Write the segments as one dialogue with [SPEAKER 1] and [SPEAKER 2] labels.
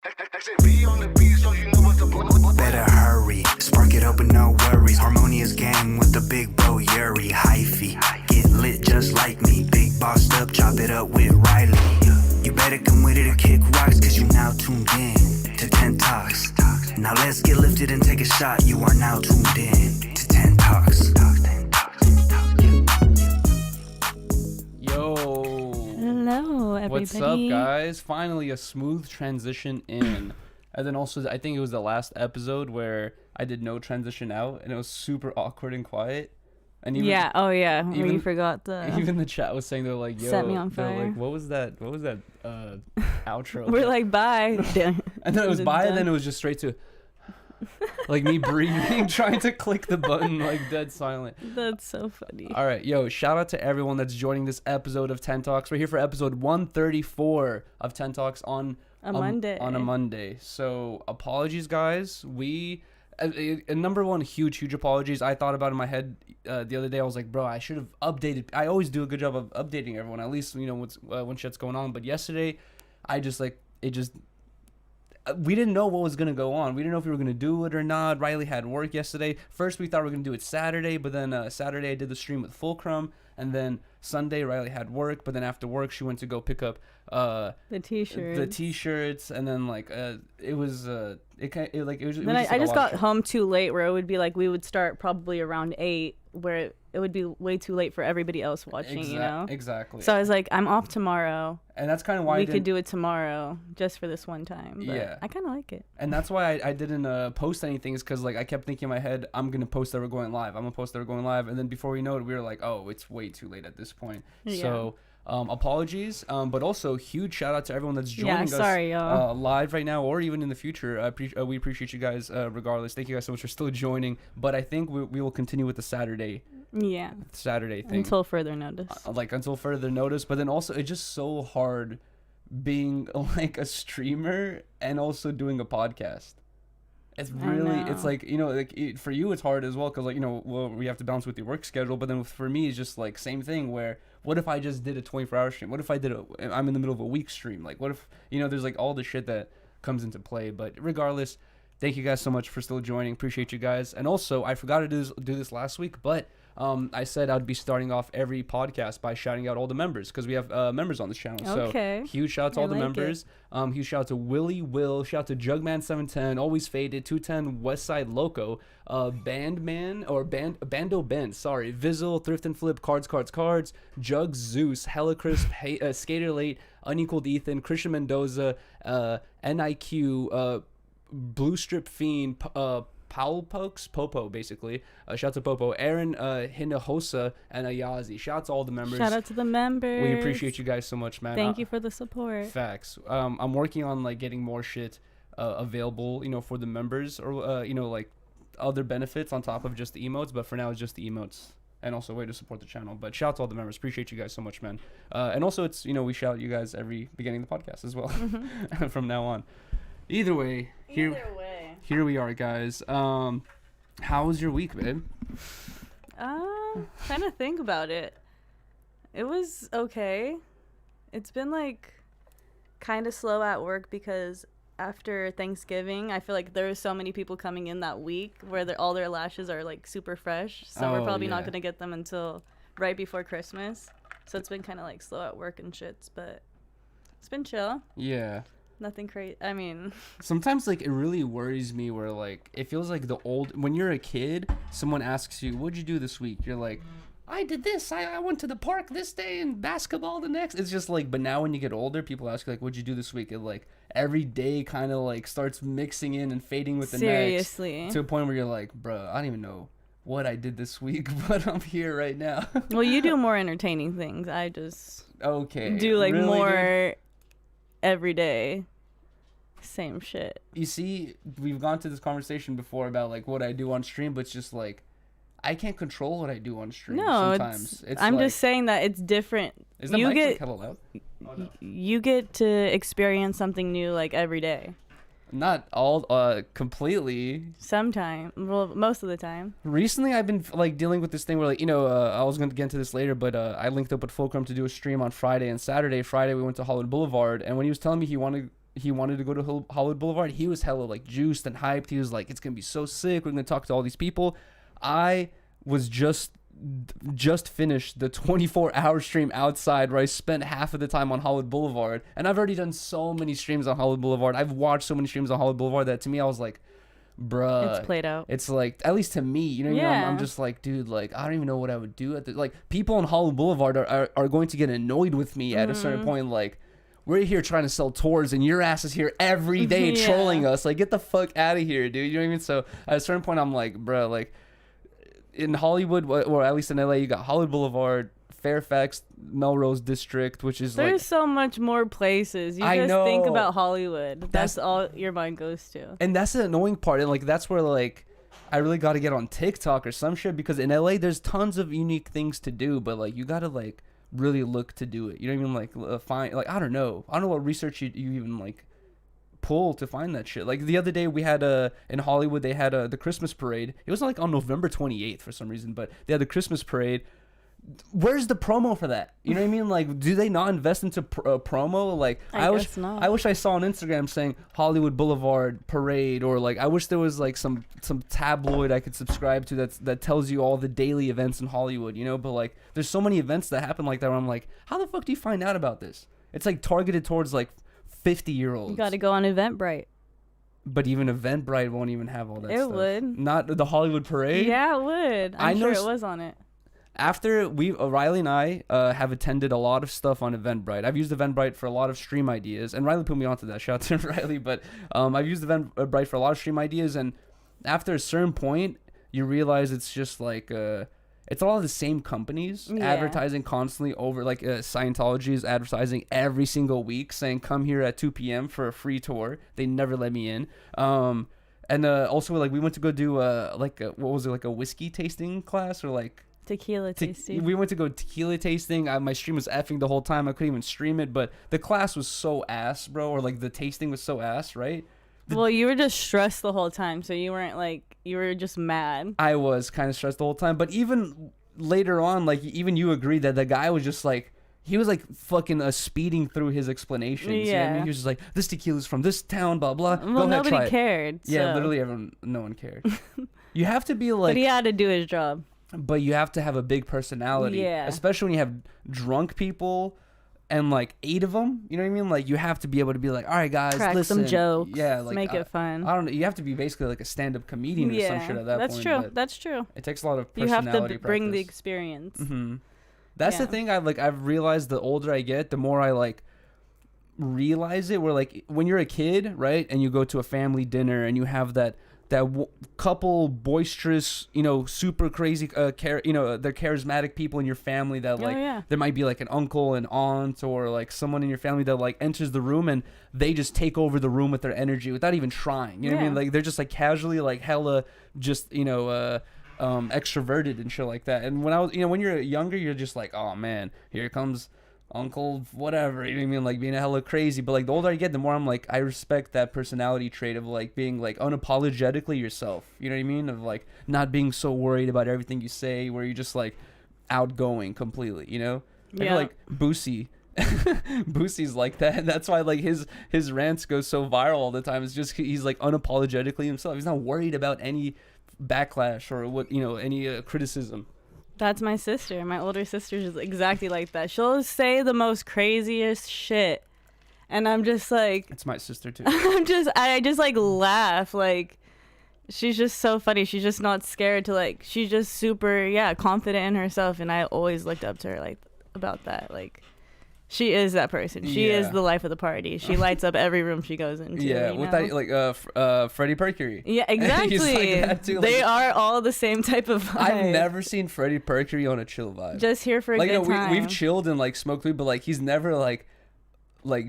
[SPEAKER 1] Better hurry, spark it up with no worries. Harmonious gang with the big bro Yuriy. Hyphy, get lit just like me. Big bossed up, chop it up with Riley. You better come with it or kick rocks, cause you now tuned in to 10 Talks. Now let's get lifted and take a shot. You are now tuned in to 10 Talks.
[SPEAKER 2] Yo.
[SPEAKER 3] Hello, everybody.
[SPEAKER 2] What's up, guys? Finally, a smooth transition in. And then also, I think it was the last episode where I did no transition out, and it was super awkward and quiet. And even,
[SPEAKER 3] where you forgot the...
[SPEAKER 2] Even the chat was saying, they're like, yo.
[SPEAKER 3] Set me on fire.
[SPEAKER 2] They're like, what was that outro?
[SPEAKER 3] We're like, bye.
[SPEAKER 2] And then it was bye, and then it was just straight to... like me breathing, trying to click the button, like dead silent.
[SPEAKER 3] That's so funny.
[SPEAKER 2] All right, yo, shout out to everyone that's joining this episode of 10 Talks. We're here for episode 134 of 10 Talks on
[SPEAKER 3] a Monday.
[SPEAKER 2] On a Monday. So apologies, guys. We number one, huge apologies. I thought about it in my head the other day. I was like, bro, I should have updated. I always do a good job of updating everyone, at least what's when shit's going on. But yesterday, we didn't know what was going to go on. We didn't know if we were going to do it or not. Riley had work yesterday. First, we thought we were going to do it Saturday, but then Saturday I did the stream with Fulcrum, and then Sunday Riley had work, but then after work she went to go pick up
[SPEAKER 3] the t-shirts,
[SPEAKER 2] and then it was
[SPEAKER 3] then I just got home too late, where it would be like we would start probably around 8, where it would be way too late for everybody else watching,
[SPEAKER 2] Exactly.
[SPEAKER 3] So I was like, I'm off tomorrow.
[SPEAKER 2] And that's kind of why
[SPEAKER 3] we could do it tomorrow just for this one time. But
[SPEAKER 2] yeah.
[SPEAKER 3] I kind of like it.
[SPEAKER 2] And that's why I didn't post anything, is because I kept thinking in my head, I'm going to post that we're going live. And then before we know it, we were like, oh, it's way too late at this point. Yeah. So apologies, but also huge shout out to everyone that's joining us live right now or even in the future. We appreciate you guys regardless. Thank you guys so much for still joining. But I think we will continue with the Saturday thing
[SPEAKER 3] until further notice.
[SPEAKER 2] Until further notice. But then also, it's just so hard being like a streamer and also doing a podcast. It's really, it's like, for you it's hard as well, because we have to balance with your work schedule. But then for me, it's just like same thing, where what if I just did a 24-hour stream? What if I'm in the middle of a week stream? Like, what if there's like all the shit that comes into play. But regardless, thank you guys so much for still joining. Appreciate you guys. And also, I forgot to do this last week, but I said I'd be starting off every podcast by shouting out all the members, because we have members on this channel.
[SPEAKER 3] Okay.
[SPEAKER 2] So huge shout out to all the members. Huge shout out to Willie Will. Shout out to Jugman710, Always Faded, 210 Westside Loco, Bandman or Bando Ben. Sorry, Vizzle, Thrift and Flip, Cards, Jug Zeus, Hella Crisp, Skater Late, Unequaled Ethan, Christian Mendoza, NIQ, Blue Strip Fiend, Powell Pokes, Popo, basically. Shout out to Popo, Aaron Hinojosa, and Ayazi. Shout out to all the members.
[SPEAKER 3] Shout out to the members.
[SPEAKER 2] We appreciate you guys so much, man.
[SPEAKER 3] Thank you for the support.
[SPEAKER 2] Facts. I'm working on getting more shit available, for the members, or other benefits on top of just the emotes. But for now, it's just the emotes, and also a way to support the channel. But shout out to all the members. Appreciate you guys so much, man. And also, it's we shout you guys every beginning of the podcast as well, from now on. Either way, here we are, guys. How was your week, babe?
[SPEAKER 3] Trying to think about it. It was okay. It's been kind of slow at work, because after Thanksgiving, I feel like there are so many people coming in that week where all their lashes are super fresh. So we're probably not going to get them until right before Christmas. So it's been kind of slow at work and shits, but it's been chill.
[SPEAKER 2] Yeah.
[SPEAKER 3] Nothing crazy. I mean,
[SPEAKER 2] sometimes it really worries me where it feels like when you're a kid, someone asks you, what'd you do this week? You're like, I did this. I went to the park this day and basketball the next. It's just but now when you get older, people ask you what'd you do this week? It every day kind of starts mixing in and fading with the next.
[SPEAKER 3] Seriously.
[SPEAKER 2] To a point where you're like, bro, I don't even know what I did this week, but I'm here right now.
[SPEAKER 3] Well, you do more entertaining things. I just do
[SPEAKER 2] really
[SPEAKER 3] more every day. Same shit.
[SPEAKER 2] You see, we've gone to this conversation before about what I do on stream, but it's just I can't control what I do on stream.
[SPEAKER 3] No,
[SPEAKER 2] sometimes
[SPEAKER 3] I'm just saying that it's different.
[SPEAKER 2] Is the mic hella loud?
[SPEAKER 3] You get to experience something new every day.
[SPEAKER 2] Not all completely.
[SPEAKER 3] Sometimes. Well, most of the time.
[SPEAKER 2] Recently, I've been dealing with this thing where I was going to get into this later, but I linked up with Fulcrum to do a stream on Friday and Saturday. Friday, we went to Hollywood Boulevard, and when he was telling me he wanted he wanted to go to Hollywood Boulevard, he was hella like juiced and hyped. He was like, it's gonna be so sick, we're gonna talk to all these people. I was just finished the 24-hour stream outside where I spent half of the time on Hollywood Boulevard, and I've already done so many streams on Hollywood Boulevard. I've watched so many streams on Hollywood Boulevard that to me I was like, bruh,
[SPEAKER 3] It's played out.
[SPEAKER 2] it's like, at least to me, you know what I mean?
[SPEAKER 3] Yeah.
[SPEAKER 2] I'm just like, dude, like I don't even know what I would do at the, like, people on Hollywood Boulevard are going to get annoyed with me at a certain point. Like, we're here trying to sell tours and your ass is here every day
[SPEAKER 3] Yeah.
[SPEAKER 2] trolling us. Like, get the fuck out of here, dude. You know what I mean? So at a certain point I'm like, bruh, like in Hollywood, or at least in LA, you got Hollywood Boulevard, Fairfax, Melrose District, which is
[SPEAKER 3] There's
[SPEAKER 2] like,
[SPEAKER 3] so much more places. You
[SPEAKER 2] I
[SPEAKER 3] just think
[SPEAKER 2] know.
[SPEAKER 3] about Hollywood. That's all your mind goes to.
[SPEAKER 2] and that's the annoying part. And like, that's where like, I really got to get on TikTok or some shit, because in LA there's tons of unique things to do, but like, you got to like really look to do it. You know what I mean? Like, find, like, I don't know what research you even like pull to find that shit. Like the other day we had in Hollywood, they had the Christmas parade. It was like on November 28th for some reason, but they had the Christmas parade. Where's the promo for that? You know what I mean? Like, do they not invest into promo? Like,
[SPEAKER 3] I
[SPEAKER 2] wish
[SPEAKER 3] guess not.
[SPEAKER 2] I wish I saw on Instagram saying Hollywood Boulevard parade, or like I wish there was like some tabloid I could subscribe to that tells you all the daily events in Hollywood, you know? But like, there's so many events that happen like that where I'm like, how the fuck do you find out about this? It's like targeted towards like 50-year-olds.
[SPEAKER 3] You got to go on Eventbrite.
[SPEAKER 2] But even Eventbrite won't even have all that stuff.
[SPEAKER 3] It would.
[SPEAKER 2] Not the Hollywood parade.
[SPEAKER 3] Yeah, it would.
[SPEAKER 2] I
[SPEAKER 3] I'm
[SPEAKER 2] know
[SPEAKER 3] sure it was on it.
[SPEAKER 2] After Riley and I have attended a lot of stuff on Eventbrite. I've used Eventbrite for a lot of stream ideas, and Riley put me onto that. Shout out to Riley. But I've used Eventbrite for a lot of stream ideas, and after a certain point, you realize it's just like it's a lot of the same companies advertising constantly over. Like Scientology is advertising every single week, saying come here at 2 p.m. for a free tour. They never let me in. And also like we went to go do what was it, like a whiskey tasting class, or like.
[SPEAKER 3] Tequila tasting.
[SPEAKER 2] We went to go tequila tasting. My stream was effing the whole time. I couldn't even stream it, but the class was so ass, bro. Or like the tasting was so ass, right?
[SPEAKER 3] Well, you were just stressed the whole time, so you weren't like, you were just mad.
[SPEAKER 2] I was kind of stressed the whole time, but even later on, like even you agreed that the guy was just like, he was like fucking speeding through his explanations.
[SPEAKER 3] Yeah.
[SPEAKER 2] You know what I mean? He was just like, this tequila's from this town, blah blah.
[SPEAKER 3] Well,
[SPEAKER 2] Go ahead,
[SPEAKER 3] nobody
[SPEAKER 2] try it.
[SPEAKER 3] cared.
[SPEAKER 2] Yeah,
[SPEAKER 3] so.
[SPEAKER 2] literally no one cared. You have to be like,
[SPEAKER 3] But he had to do his job.
[SPEAKER 2] but you have to have a big personality.
[SPEAKER 3] Yeah.
[SPEAKER 2] Especially when you have drunk people and like 8 of them. You know what I mean? Like you have to be able to be like, all right, guys,
[SPEAKER 3] Crack
[SPEAKER 2] listen.
[SPEAKER 3] some jokes.
[SPEAKER 2] Yeah, like
[SPEAKER 3] make it fun.
[SPEAKER 2] I don't know. You have to be basically like a stand-up comedian or some shit at that
[SPEAKER 3] that's
[SPEAKER 2] point.
[SPEAKER 3] true.
[SPEAKER 2] But
[SPEAKER 3] That's true.
[SPEAKER 2] it takes a lot of
[SPEAKER 3] You
[SPEAKER 2] personality.
[SPEAKER 3] have to bring the
[SPEAKER 2] practice.
[SPEAKER 3] experience.
[SPEAKER 2] Mm-hmm. That's the
[SPEAKER 3] Yeah.
[SPEAKER 2] thing. I've realized the older I get, the more I like realize it. Where like when you're a kid, right, and you go to a family dinner and you have that couple boisterous, you know, super crazy, they're charismatic people in your family that like,
[SPEAKER 3] yeah.
[SPEAKER 2] there might be like an uncle and aunt or like someone in your family that like enters the room and they just take over the room with their energy without even trying. You know what I mean?
[SPEAKER 3] Yeah.
[SPEAKER 2] Like they're just like casually like hella just, you know, extroverted and shit like that. And when I was, you know, when you're younger, you're just like, oh man, here comes uncle whatever, you know what I mean, like being a hella crazy. But like the older I get, the more I'm like, I respect that personality trait of like being like unapologetically yourself, you know what I mean, of like not being so worried about everything you say, where you're just like outgoing completely, you know. I feel like Boosie's like that. That's why like his rants go so viral all the time. It's just he's like unapologetically himself. He's not worried about any backlash or what, you know, any criticism.
[SPEAKER 3] That's my sister. My older sister's just exactly like that. She'll say the most craziest shit, and I'm just like,
[SPEAKER 2] It's my sister too.
[SPEAKER 3] I just like laugh. Like, she's just so funny. She's just not scared to like. She's just super confident in herself, and I always looked up to her like about that. Like, she is that person. She is the life of the party. She lights up every room she goes into.
[SPEAKER 2] Yeah, with that like Freddie Mercury.
[SPEAKER 3] Yeah, exactly.
[SPEAKER 2] He's like that too,
[SPEAKER 3] They
[SPEAKER 2] like-
[SPEAKER 3] are all the same type of vibe.
[SPEAKER 2] I've never seen Freddie Mercury on a chill vibe.
[SPEAKER 3] Just here for a
[SPEAKER 2] like,
[SPEAKER 3] good time.
[SPEAKER 2] we've chilled and like smoked weed, but like he's never like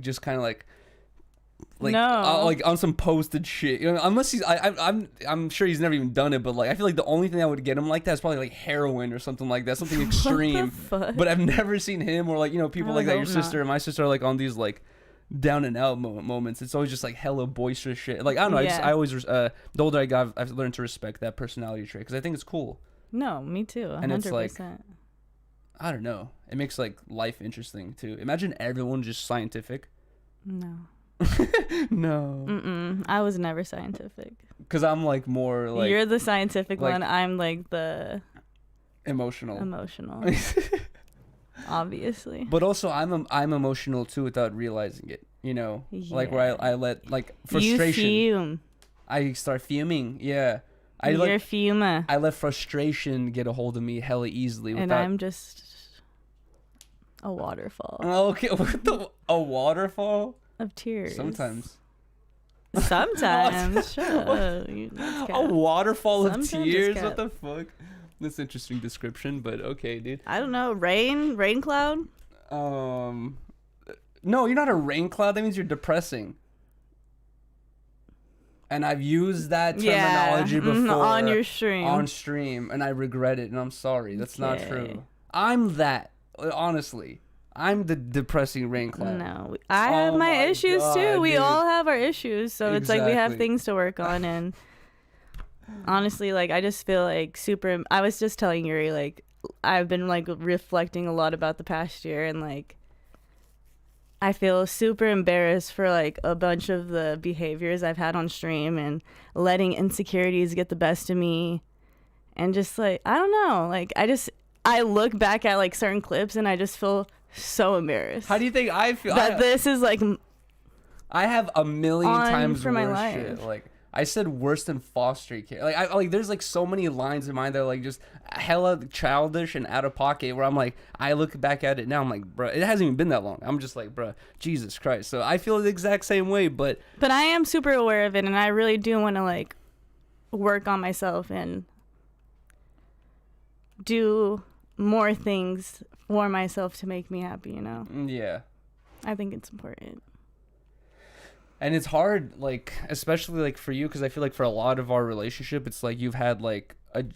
[SPEAKER 2] just kind of like
[SPEAKER 3] No.
[SPEAKER 2] like on some posted shit, you know, unless he's I'm sure he's never even done it, but like I feel like the only thing that would get him like that is probably like heroin or something like that, something extreme.
[SPEAKER 3] fuck?
[SPEAKER 2] But I've never seen him or like, you know, people
[SPEAKER 3] I
[SPEAKER 2] like that. Your
[SPEAKER 3] hope
[SPEAKER 2] sister
[SPEAKER 3] not.
[SPEAKER 2] and my sister are like on these like down and out moments. It's always just like hella boisterous shit. Like I don't know,
[SPEAKER 3] Yeah.
[SPEAKER 2] I always the older I got, I've learned to respect that personality trait because I think it's cool.
[SPEAKER 3] No, me too. 100%.
[SPEAKER 2] And it's like, I don't know, it makes like life interesting too. Imagine everyone just scientific.
[SPEAKER 3] No.
[SPEAKER 2] No.
[SPEAKER 3] I was never scientific.
[SPEAKER 2] Because I'm like more like
[SPEAKER 3] You're the scientific
[SPEAKER 2] like-
[SPEAKER 3] one. I'm like the
[SPEAKER 2] emotional.
[SPEAKER 3] Obviously.
[SPEAKER 2] But also I'm emotional too without realizing it. You know, like where I let like frustration.
[SPEAKER 3] You fume.
[SPEAKER 2] I start fuming. Yeah.
[SPEAKER 3] You're fuma.
[SPEAKER 2] I let frustration get a hold of me hella easily.
[SPEAKER 3] And I'm just a waterfall
[SPEAKER 2] Okay, a waterfall?
[SPEAKER 3] of tears.
[SPEAKER 2] Sometimes.
[SPEAKER 3] Sometimes. Shut up.
[SPEAKER 2] A waterfall of
[SPEAKER 3] Sometimes it's
[SPEAKER 2] tears?
[SPEAKER 3] cap.
[SPEAKER 2] What the fuck? That's an interesting description, but okay, dude.
[SPEAKER 3] I don't know. Rain cloud?
[SPEAKER 2] No, you're not a rain cloud. That means you're depressing. And I've used that terminology before
[SPEAKER 3] on your stream.
[SPEAKER 2] On stream, and I regret it, and I'm sorry. That's not
[SPEAKER 3] Okay.
[SPEAKER 2] true. I'm that. Honestly, I'm the depressing rain cloud.
[SPEAKER 3] No, I have my issues
[SPEAKER 2] God,
[SPEAKER 3] too. We
[SPEAKER 2] dude.
[SPEAKER 3] all have our issues, so it's like we have
[SPEAKER 2] Exactly.
[SPEAKER 3] things to work on. And honestly, like I just feel like super. I was just telling Yuri, like I've been like reflecting a lot about the past year, and like I feel super embarrassed for like a bunch of the behaviors I've had on stream and letting insecurities get the best of me, and just like I don't know, like I look back at like certain clips and I just feel so embarrassed.
[SPEAKER 2] How do you think I feel?
[SPEAKER 3] That this is like
[SPEAKER 2] I have a million
[SPEAKER 3] on
[SPEAKER 2] times
[SPEAKER 3] for my
[SPEAKER 2] worse
[SPEAKER 3] life.
[SPEAKER 2] shit. Like I said, worse than foster care. Like I like there's like so many lines in mine that are like just hella childish and out of pocket. Where I'm like, I look back at it now, I'm like, bro, it hasn't even been that long. I'm just like, bro, Jesus Christ. So I feel the exact same way, but
[SPEAKER 3] I am super aware of it, and I really do want to like work on myself and do more things for myself to make me happy, you know?
[SPEAKER 2] yeah.
[SPEAKER 3] I think it's important.
[SPEAKER 2] And it's hard, like, especially like for you, because I feel like for a lot of our relationship, it's like you've had like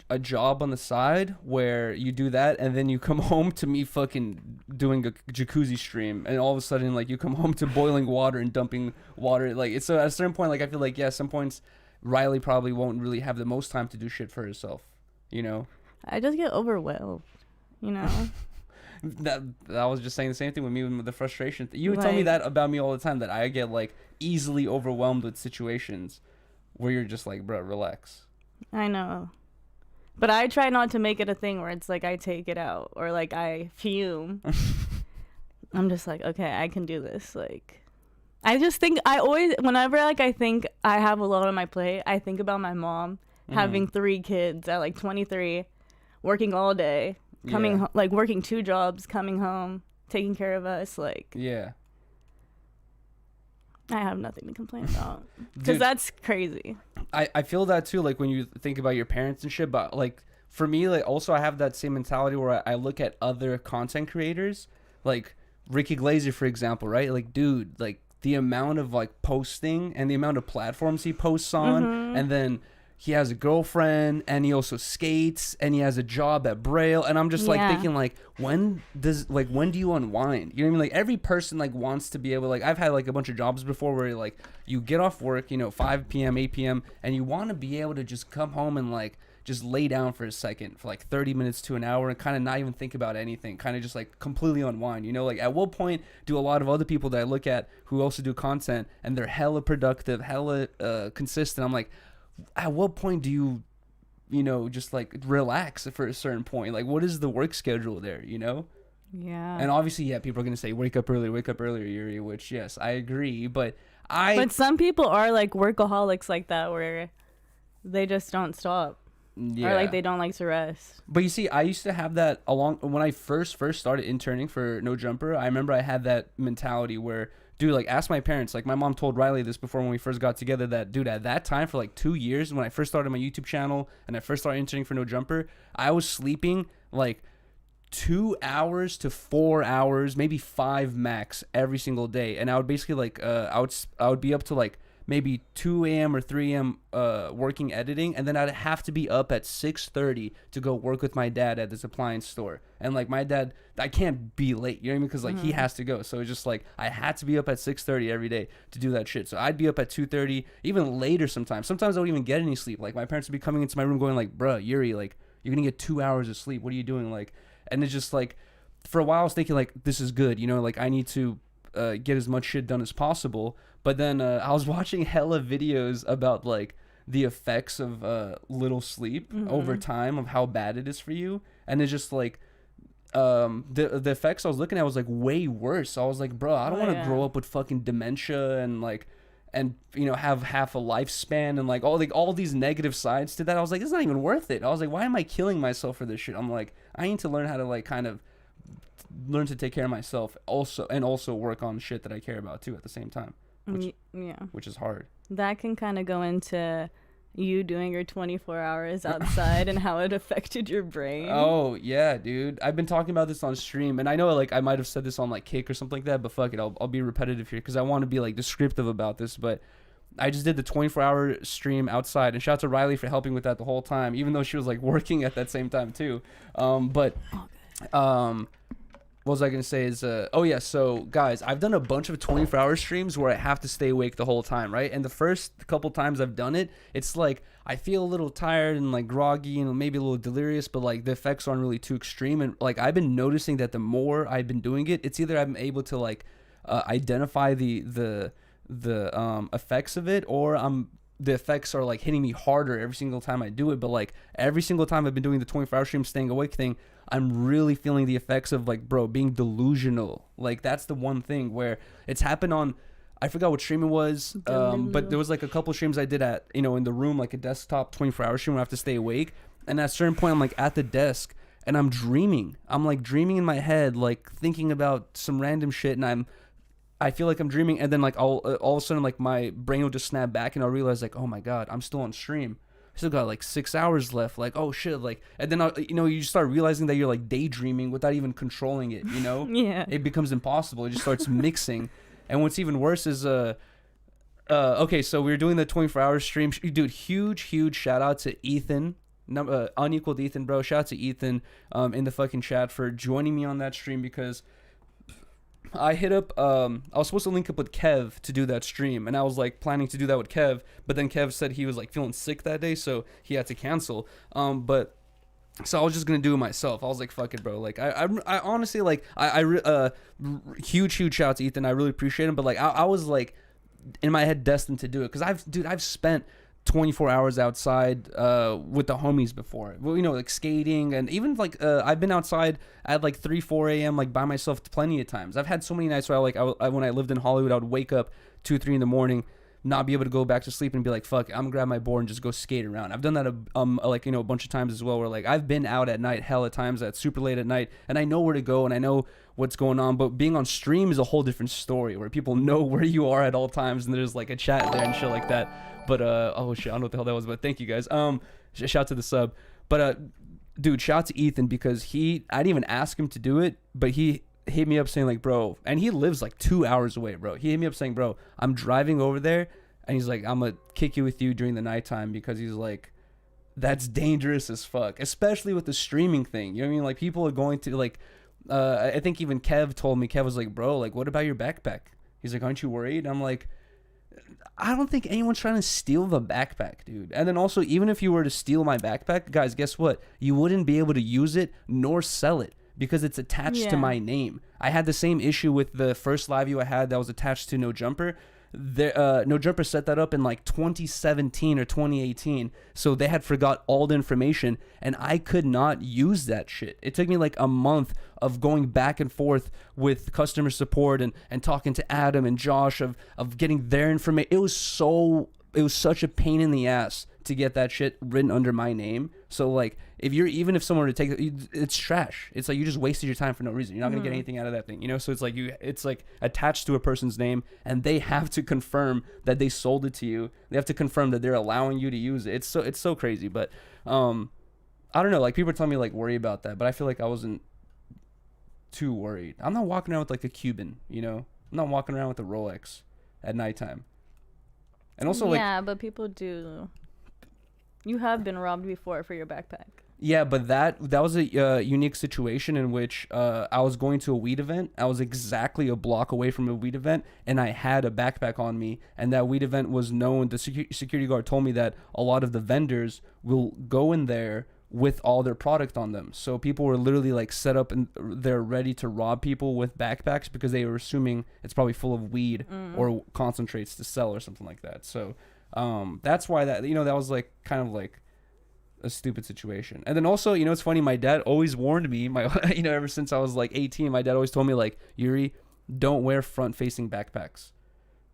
[SPEAKER 2] a job on the side where you do that, and then you come home to me fucking doing a jacuzzi stream, and all of a sudden like you come home to boiling water and dumping water. Like it's at a certain point, like I feel like some points Riley probably won't really have the most time to do shit for herself, you know?
[SPEAKER 3] I just get overwhelmed, you know?
[SPEAKER 2] That I was just saying the same thing with me with the frustration. You would tell me that about me all the time, that I get like easily overwhelmed with situations where you're just like, bro, relax.
[SPEAKER 3] I know. But I try not to make it a thing where it's like I take it out or like I fume. I'm just like, okay, I can do this. Like, I just think whenever like I think I have a lot on my plate, I think about my mom having 3 kids at like 23, working all day, coming like working 2 jobs, coming home, taking care of us. Like,
[SPEAKER 2] Yeah.
[SPEAKER 3] I have nothing to complain about because that's crazy.
[SPEAKER 2] I feel that too, like when you think about your parents and shit, but like for me, like also I have that same mentality where I look at other content creators, like Ricky Glazer, for example, right? Like, dude, like the amount of like posting and the amount of platforms he posts on, and then he has a girlfriend, and he also skates, and he has a job at Braille, and I'm just like thinking like, when do you unwind? You know what I mean? Like every person like wants to be able, like I've had like a bunch of jobs before where like you get off work, you know, 5 p.m., 8 p.m., and you want to be able to just come home and like just lay down for a second for like 30 minutes to an hour and kind of not even think about anything, kind of just like completely unwind, you know? Like at what point do a lot of other people that I look at who also do content and they're hella productive, hella consistent, I'm like, at what point do you know, just like relax for a certain point? Like what is the work schedule there, you know?
[SPEAKER 3] Yeah.
[SPEAKER 2] And obviously, people are going to say, wake up earlier, Yuriy, which yes, I agree. But
[SPEAKER 3] some people are like workaholics like that where they just don't stop.
[SPEAKER 2] Yeah.
[SPEAKER 3] Or like they don't like to rest.
[SPEAKER 2] But you see, I used to have that when I first started interning for No Jumper. I remember I had that mentality where, dude, like ask my parents. Like my mom told Riley this before when we first got together, that dude, at that time for like 2 years when I first started my YouTube channel and I first started interning for No Jumper, I was sleeping like 2 hours to 4 hours, maybe 5 max every single day. And I would basically like I would be up to like maybe 2 a.m. or 3 a.m. Working editing, and then I'd have to be up at 6:30 to go work with my dad at this appliance store. And like my dad, I can't be late, you know what I mean? Because like he has to go, so it's just like I had to be up at 6:30 every day to do that shit. So I'd be up at 2:30, even later sometimes. Sometimes I wouldn't even get any sleep. Like my parents would be coming into my room going like, "Bruh, Yuri, like you're gonna get 2 hours of sleep. What are you doing?" Like, and it's just like for a while I was thinking like this is good, you know, like I need to get as much shit done as possible. But then I was watching hella videos about like the effects of little sleep over time, of how bad it is for you, and it's just like the effects I was looking at was like way worse. So I was like, bro, I don't want to grow up with fucking dementia and like, and you know, have half a lifespan and like all these negative sides to that. I was like, it's not even worth it. I was like, why am I killing myself for this shit? I'm like, I need to learn how to like kind of learn to take care of myself also, and also work on shit that I care about too at the same time, which is hard.
[SPEAKER 3] That can kind of go into you doing your 24 hours outside and how it affected your brain.
[SPEAKER 2] Oh yeah, dude, I've been talking about this on stream, and I know like I might have said this on like Kick or something like that, but fuck it, I'll be repetitive here because I want to be like descriptive about this. But I just did the 24-hour stream outside, and shout out to Riley for helping with that the whole time, even though she was like working at that same time too. What was I going to say is, oh yeah, so guys, I've done a bunch of 24-hour streams where I have to stay awake the whole time, right? And the first couple times I've done it, it's like I feel a little tired and like groggy and maybe a little delirious, but like the effects aren't really too extreme. And like I've been noticing that the more I've been doing it, it's either I'm able to like identify the effects of it, or the effects are like hitting me harder every single time I do it. But like every single time I've been doing the 24-hour stream staying awake thing, I'm really feeling the effects of like, bro, being delusional. Like that's the one thing where it's happened on, I forgot what stream it was, but there was like a couple streams I did at, you know, in the room, like a desktop 24-hour stream where I have to stay awake. And at a certain point I'm like at the desk and I'm dreaming. I'm like dreaming in my head, like thinking about some random shit, and I feel like I'm dreaming, and then like all of a sudden like my brain will just snap back and I'll realize like, oh my god, I'm still on stream. I still got like 6 hours left. Like, oh shit, like, and then you know, you start realizing that you're like daydreaming without even controlling it, you know?
[SPEAKER 3] Yeah.
[SPEAKER 2] It becomes impossible. It just starts mixing. And what's even worse is okay, so we were doing the 24-hour stream. Dude, huge shout out to Ethan. Unequaled Ethan, bro. Shout out to Ethan in the fucking chat for joining me on that stream, because I hit up, I was supposed to link up with Kev to do that stream, and I was like planning to do that with Kev, but then Kev said he was like feeling sick that day, so he had to cancel. But so I was just gonna do it myself. I was like, fuck it, bro. Like I honestly like huge shout out to Ethan. I really appreciate him, but like I was like in my head destined to do it, because I've spent 24 hours outside with the homies before, well, you know, like skating, and even like I've been outside at like 3-4 a.m. like by myself plenty of times. I've had so many nights where when I lived in Hollywood, I would wake up 2-3 in the morning, not be able to go back to sleep, and be like, fuck, I'm gonna grab my board and just go skate around. I've done that like, you know, a bunch of times as well, where like I've been out at night hella times at super late at night, and I know where to go and I know what's going on. But being on stream is a whole different story, where people know where you are at all times, and there's like a chat there and shit like that. But oh shit, I don't know what the hell that was, but thank you guys. Shout out to the sub. But dude, shout out to Ethan, because I didn't even ask him to do it, but he hit me up saying like, bro, and he lives like 2 hours away, bro. He hit me up saying, bro, I'm driving over there, and he's like, I'm gonna kick you with you during the nighttime, because he's like, that's dangerous as fuck, especially with the streaming thing. You know what I mean? Like people are going to like, I think even Kev told me, Kev was like, bro, like what about your backpack? He's like, aren't you worried? I'm like, I don't think anyone's trying to steal the backpack, dude. And then also, even if you were to steal my backpack, guys, guess what? You wouldn't be able to use it nor sell it, because it's attached to my name. I had the same issue with the first live view I had that was attached to No Jumper. No Jumper set that up in like 2017 or 2018, so they had forgot all the information, and I could not use that shit. It took me like a month of going back and forth with customer support and talking to Adam and Josh of getting their information. It was such a pain in the ass to get that shit written under my name. So like, even if someone were to take it, it's trash. It's like you just wasted your time for no reason. You're not gonna get anything out of that thing, you know. So it's like attached to a person's name, and they have to confirm that they sold it to you. They have to confirm that they're allowing you to use it. It's so crazy. But I don't know. Like people are telling me like worry about that, but I feel like I wasn't too worried. I'm not walking around with like a Cuban, you know. I'm not walking around with a Rolex at nighttime. And also
[SPEAKER 3] but people do. You have been robbed before for your backpack.
[SPEAKER 2] Yeah, but that was a unique situation in which I was going to a weed event. I was exactly a block away from a weed event, and I had a backpack on me. And that weed event was known. The security guard told me that a lot of the vendors will go in there with all their product on them. So people were literally like set up and they're ready to rob people with backpacks because they were assuming it's probably full of weed or concentrates to sell or something like that. So that's why that, that was like kind of like a stupid situation. And then also, it's funny, my dad always warned me, ever since I was like 18, my dad always told me like, Yuri, don't wear front facing backpacks.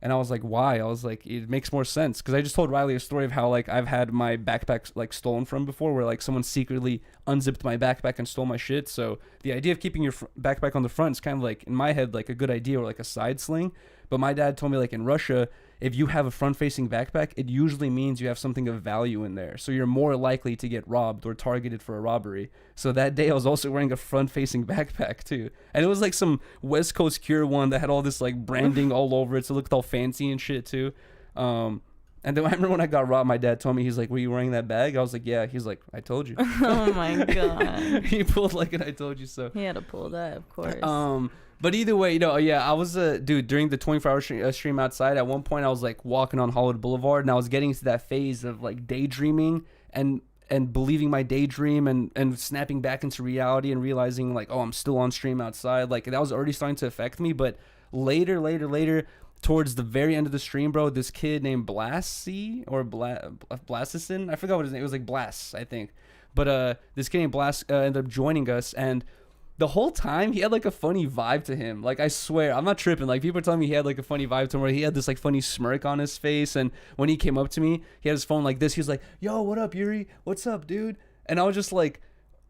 [SPEAKER 2] And I was like, why? I was like, it makes more sense. Because I just told Riley a story of how, like, I've had my backpack, like, stolen from before, where, like, someone secretly unzipped my backpack and stole my shit. So the idea of keeping your backpack on the front is kind of, like, in my head, like, a good idea, or, like, a side sling. But my dad told me, like, in Russia, if you have a front-facing backpack, it usually means you have something of value in there. So you're more likely to get robbed or targeted for a robbery. So that day I was also wearing a front-facing backpack too. And it was like some West Coast Cure one that had all this like branding all over it. So it looked all fancy and shit too. And then I remember when I got robbed, my dad told me, he's like, were you wearing that bag? I was like, yeah. He's like, I told you.
[SPEAKER 3] Oh my God.
[SPEAKER 2] He pulled like an I told you so.
[SPEAKER 3] He had to pull that, of course.
[SPEAKER 2] But either way, I was dude, during the 24-hour stream outside, at one point I was like walking on Hollywood Boulevard and I was getting into that phase of like daydreaming and believing my daydream and snapping back into reality and realizing like, oh, I'm still on stream outside. Like that was already starting to affect me. But later, towards the very end of the stream, bro, this kid named Blassie or Blasison, I forgot what his name, it was like Blass, I think. But this kid named Blass ended up joining us, and the whole time he had like a funny vibe to him. Like I swear, I'm not tripping. Like people are telling me he had like a funny vibe to him where he had this like funny smirk on his face. And when he came up to me, he had his phone like this. He was like, yo, what up, Yuri? What's up, dude? And I was just like,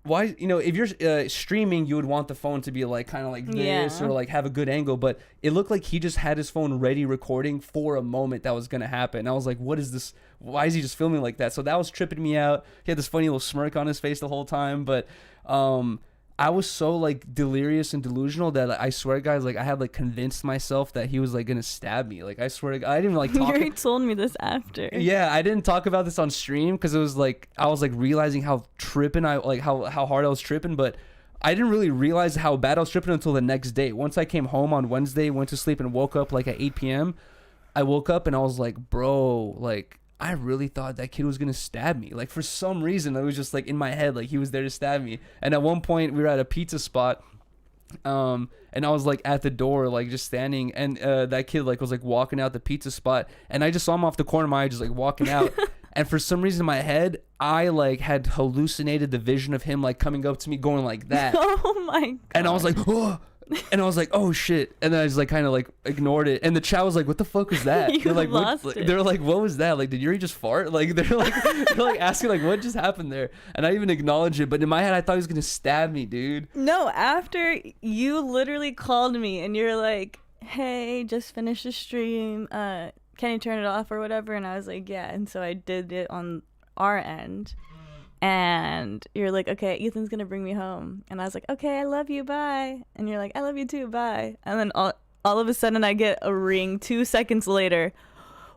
[SPEAKER 2] why, if you're streaming, you would want the phone to be like kind of like this or like have a good angle. But it looked like he just had his phone ready recording for a moment that was going to happen. And I was like, what is this? Why is he just filming like that? So that was tripping me out. He had this funny little smirk on his face the whole time. But, I was so like delirious and delusional that like, I swear, guys, like I had like convinced myself that he was like gonna stab me. Like I swear to God, I didn't like talk.
[SPEAKER 3] You told me this after.
[SPEAKER 2] Yeah, I didn't talk about this on stream because it was like I was like realizing how tripping how hard I was tripping, but I didn't really realize how bad I was tripping until the next day. Once I came home on Wednesday, went to sleep and woke up like at 8 p.m. I woke up and I was like, bro, like I really thought that kid was gonna stab me. Like for some reason, it was just like in my head, like he was there to stab me. And at one point, we were at a pizza spot, and I was like at the door, like just standing, and that kid like was like walking out the pizza spot, and I just saw him off the corner of my eye, just like walking out. And for some reason in my head, I like had hallucinated the vision of him like coming up to me, going like that.
[SPEAKER 3] Oh my God.
[SPEAKER 2] And I was like, oh. And I was like, oh shit. And then I just like kind of like ignored it. And the chat was like, what the fuck was that? They're like, they're like, what was that? Like, did Yuri just fart? Like they're like asking like what just happened there? And I even acknowledged it, but in my head I thought he was gonna stab me, dude.
[SPEAKER 3] No, after you literally called me and you're like, hey, just finished the stream, can you turn it off or whatever? And I was like, yeah. And so I did it on our end. And you're like, okay, Ethan's gonna bring me home. And I was like, okay, I love you, bye. And you're like, I love you too, bye. And then all of a sudden I get a ring 2 seconds later.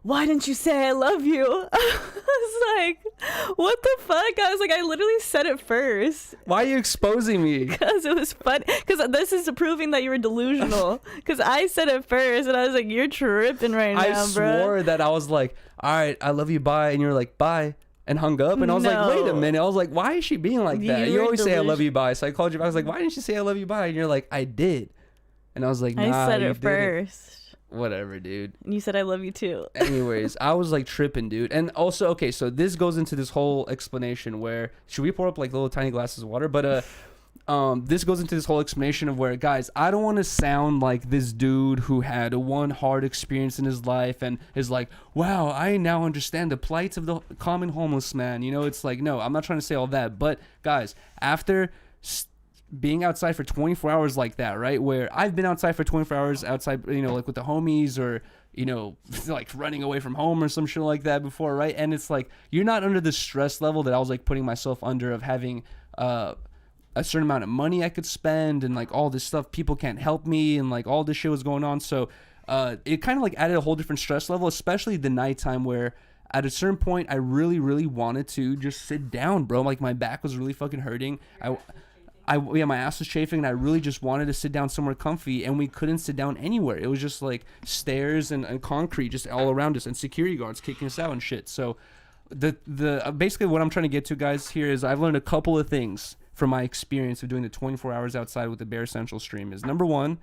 [SPEAKER 3] Why didn't you say I love you? I was like, what the fuck? I was like, I literally said it first.
[SPEAKER 2] Why are you exposing me?
[SPEAKER 3] Because it was fun. Because this is proving that you were delusional. Because I said it first and I was like, you're tripping right now, bro.
[SPEAKER 2] I swore that I was like, all right, I love you, bye. And you're like, bye. And hung up, and I was like, wait a minute. I was like, why is she being like that? You always say I love you, bye. So I called you back. I was like, why didn't you say I love you, bye? And you're like, I did. And I was like, nah,
[SPEAKER 3] I said it first.
[SPEAKER 2] Whatever, dude.
[SPEAKER 3] And you said I love you too.
[SPEAKER 2] Anyways, I was like tripping, dude. And also, okay, so this goes into this whole explanation where, should we pour up like little tiny glasses of water? But this goes into this whole explanation of where, guys, I don't want to sound like this dude who had a one hard experience in his life and is like, wow, I now understand the plight of the common homeless man. It's like, no, I'm not trying to say all that. But guys, after being outside for 24 hours like that, right, where I've been outside for 24 hours outside, like with the homies or, like running away from home or some shit like that before, right? And it's like, you're not under the stress level that I was like putting myself under of having, a certain amount of money I could spend and like all this stuff, people can't help me and like all this shit was going on. So it kind of like added a whole different stress level, especially the nighttime where at a certain point I really, really wanted to just sit down, bro. Like my back was really fucking hurting. My ass was chafing and I really just wanted to sit down somewhere comfy and we couldn't sit down anywhere. It was just like stairs and concrete just all around us and security guards kicking us out and shit. So the basically what I'm trying to get to, guys, here is I've learned a couple of things from my experience of doing the 24 hours outside with the Bare Central stream. Is number one,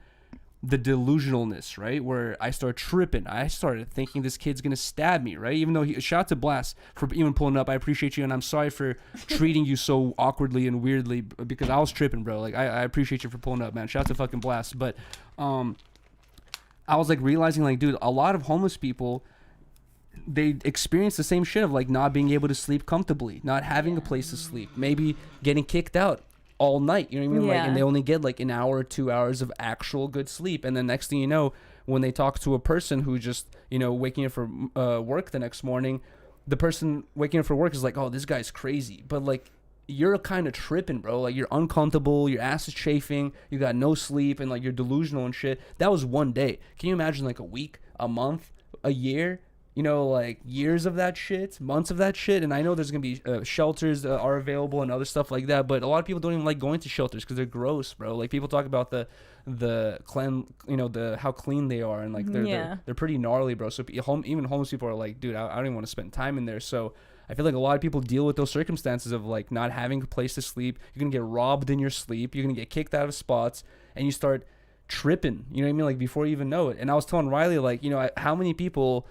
[SPEAKER 2] the delusionalness, right? Where I start tripping. I started thinking this kid's gonna stab me, right? Even though shout out to Blast for even pulling up. I appreciate you, and I'm sorry for treating you so awkwardly and weirdly because I was tripping, bro. Like I appreciate you for pulling up, man. Shout out to fucking Blast. But I was like realizing, like, dude, a lot of homeless people, they experience the same shit of like not being able to sleep comfortably, not having a place to sleep, maybe getting kicked out all night, you know what I mean? Like, and they only get like an hour or 2 hours of actual good sleep, and then next thing you know, when they talk to a person who just, you know, waking up for work the next morning, the person waking up for work is like, oh, this guy's crazy, but like you're kind of tripping, bro. Like you're uncomfortable, your ass is chafing, you got no sleep, and like you're delusional and shit. That was one day. Can you imagine like a week, a month, a year? You know, like years of that shit, months of that shit. And I know there's gonna be shelters are available and other stuff like that, but a lot of people don't even like going to shelters because they're gross, bro. Like people talk about the clean, you know, the how clean they are, and like they're pretty gnarly, bro. So even homeless people are like, dude, I don't even want to spend time in there. So I feel like a lot of people deal with those circumstances of like not having a place to sleep. You're gonna get robbed in your sleep. You're gonna get kicked out of spots, and you start tripping. You know what I mean? Like before you even know it. And I was telling Riley, like, you know, how many people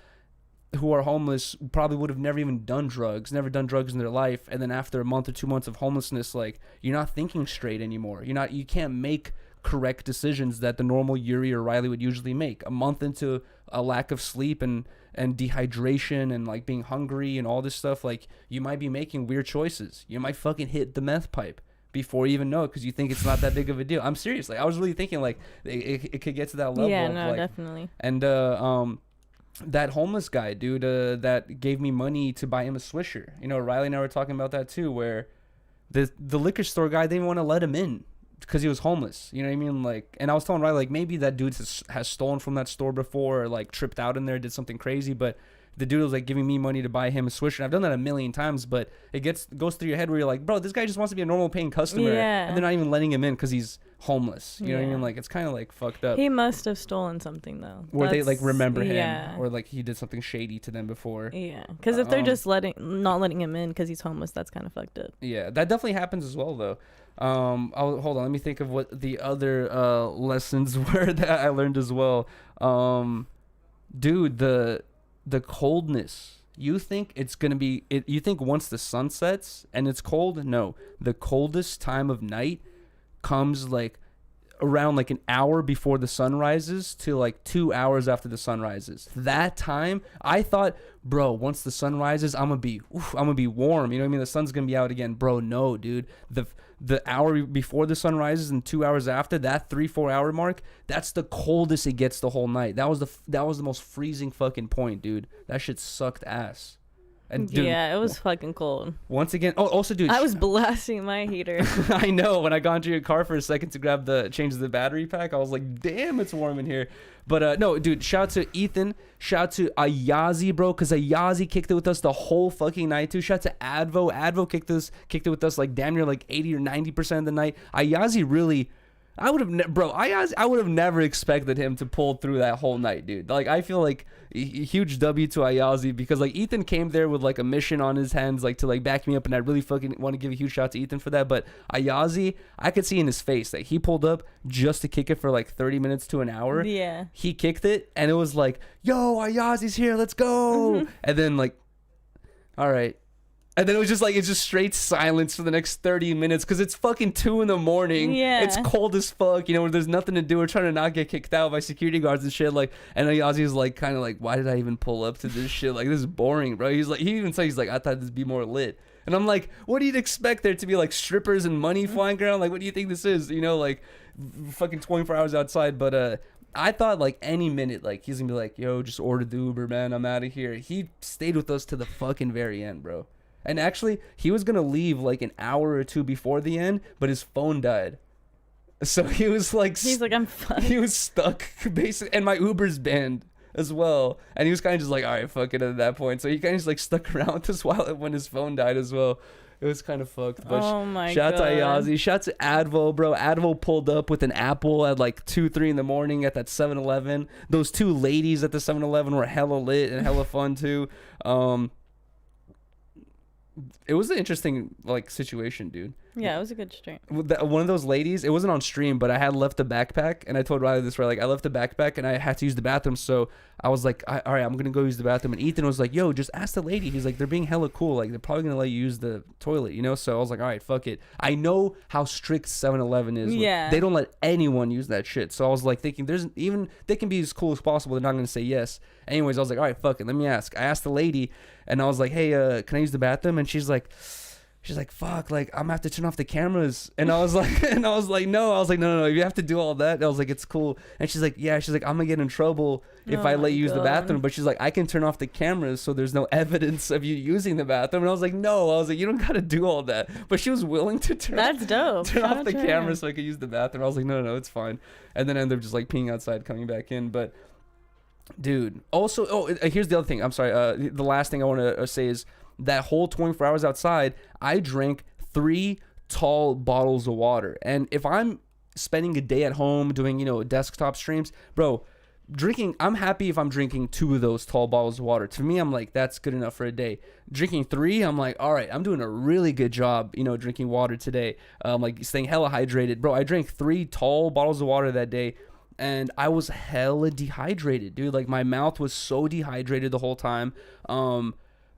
[SPEAKER 2] who are homeless probably would have never even done drugs in their life, and then after a month or 2 months of homelessness, like you're not thinking straight anymore. You can't make correct decisions that the normal Yuri or Riley would usually make. A month into a lack of sleep and dehydration and like being hungry and all this stuff, like you might be making weird choices. You might fucking hit the meth pipe before you even know it because you think it's not that big of a deal. I'm serious. Like I was really thinking like it could get to that level.
[SPEAKER 3] Yeah,
[SPEAKER 2] of,
[SPEAKER 3] no,
[SPEAKER 2] like,
[SPEAKER 3] definitely.
[SPEAKER 2] And that homeless guy, dude, that gave me money to buy him a Swisher. You know, Riley and I were talking about that too, where the liquor store guy didn't want to let him in because he was homeless. You know what I mean? Like, and I was telling Riley, like, maybe that dude has stolen from that store before, or like tripped out in there, did something crazy, but the dude was like giving me money to buy him a Swisher. And I've done that a million times, but it goes through your head where you're like, bro, this guy just wants to be a normal paying customer, and they're not even letting him in because he's homeless. You know what I mean? Like it's kind of like fucked up.
[SPEAKER 3] He must have stolen something though.
[SPEAKER 2] Or they like remember him, or like he did something shady to them before.
[SPEAKER 3] Yeah, because if they're just not letting him in because he's homeless, that's kind of fucked up.
[SPEAKER 2] Yeah, that definitely happens as well though. Hold on, let me think of what the other lessons were that I learned as well. Dude, the coldness. You think it's gonna be? You think once the sun sets and it's cold? No, the coldest time of night comes like around like an hour before the sun rises to like 2 hours after the sun rises. That time, I thought, bro, once the sun rises, I'm gonna be warm. You know what I mean? The sun's gonna be out again, bro. No, dude. The hour before the sun rises and 2 hours after, that 3-4 hour mark, that's the coldest it gets the whole night. That was the most freezing fucking point, dude. That shit sucked ass. And dude,
[SPEAKER 3] yeah, it was fucking cold.
[SPEAKER 2] Once again, also, dude,
[SPEAKER 3] I was blasting my heater.
[SPEAKER 2] I know. When I got into your car for a second to change the battery pack, I was like, damn, it's warm in here. But no, dude, shout out to Ethan. Shout out to Ayazi, bro, because Ayazi kicked it with us the whole fucking night, too. Shout out to Advo. Advo kicked it with us like damn near like 80 or 90% of the night. Ayazi really... I would have never expected him to pull through that whole night, dude. Like, I feel like a huge W to Ayazi because, like, Ethan came there with, like, a mission on his hands, like, to, like, back me up, and I really fucking want to give a huge shout out to Ethan for that. But Ayazi, I could see in his face that he pulled up just to kick it for, like, 30 minutes to an hour.
[SPEAKER 3] Yeah.
[SPEAKER 2] He kicked it, and it was like, yo, Ayazi's here, let's go. Mm-hmm. And then, like, all right. And then it was just like, it's just straight silence for the next 30 minutes because it's fucking 2 a.m.
[SPEAKER 3] Yeah.
[SPEAKER 2] It's cold as fuck, you know, there's nothing to do. We're trying to not get kicked out by security guards and shit. Like, and Ayazi's like, kind of like, why did I even pull up to this shit? Like, this is boring, bro. He's like, he even said, he's like, I thought this would be more lit. And I'm like, what do you expect there to be like strippers and money flying around? Like, what do you think this is? You know, like fucking 24 hours outside. But, I thought like any minute, like he's gonna be like, yo, just order the Uber, man. I'm out of here. He stayed with us to the fucking very end, bro. And actually, he was going to leave like an hour or 2 before the end, but his phone died. So he was like...
[SPEAKER 3] He's like, I'm fucked.
[SPEAKER 2] He was stuck, basically. And my Uber's banned as well. And he was kind of just like, all right, fuck it at that point. So he kind of just like stuck around with us when his phone died as well. It was kind of fucked. But
[SPEAKER 3] oh my
[SPEAKER 2] shout
[SPEAKER 3] God.
[SPEAKER 2] out to Ayazi. Shout out to Advo, bro. Advo pulled up with an apple at like 2-3 in the morning at that 7-Eleven. Those 2 ladies at the 7-Eleven were hella lit and hella fun too. it was an interesting like situation, dude.
[SPEAKER 3] Yeah, it was a good stream.
[SPEAKER 2] One of those ladies, it wasn't on stream, but I had left the backpack, and I told Riley this, right? Like, I left the backpack, and I had to use the bathroom, so I was like, all right, I'm gonna go use the bathroom. And Ethan was like, yo, just ask the lady. He's like, they're being hella cool, like they're probably gonna let you use the toilet, you know? So I was like, all right, fuck it. I know how strict 7-Eleven is.
[SPEAKER 3] Yeah.
[SPEAKER 2] They don't let anyone use that shit. So I was like thinking, they can be as cool as possible. They're not gonna say yes. Anyways, I was like, all right, fuck it, let me ask. I asked the lady, and I was like, hey, can I use the bathroom? And she's like, fuck, like, I'm gonna have to turn off the cameras. And I was like, no. I was like, no, you have to do all that. And I was like, it's cool. And she's like, yeah. She's like, I'm gonna get in trouble if I let you use the bathroom. But she's like, I can turn off the cameras so there's no evidence of you using the bathroom. And I was like, no. I was like, you don't gotta do all that. But she was willing to turn off the camera so I could use the bathroom. I was like, no, it's fine. And then I ended up just like peeing outside, coming back in. But dude, also, here's the other thing. I'm sorry. The last thing I want to say is, that whole 24 hours outside, I drank 3 tall bottles of water. And if I'm spending a day at home doing, desktop streams, bro, I'm happy if I'm drinking 2 of those tall bottles of water. To me, I'm like, that's good enough for a day. Drinking 3, I'm like, all right, I'm doing a really good job, drinking water today. Like staying hella hydrated. Bro, I drank 3 tall bottles of water that day, and I was hella dehydrated, dude. Like, my mouth was so dehydrated the whole time.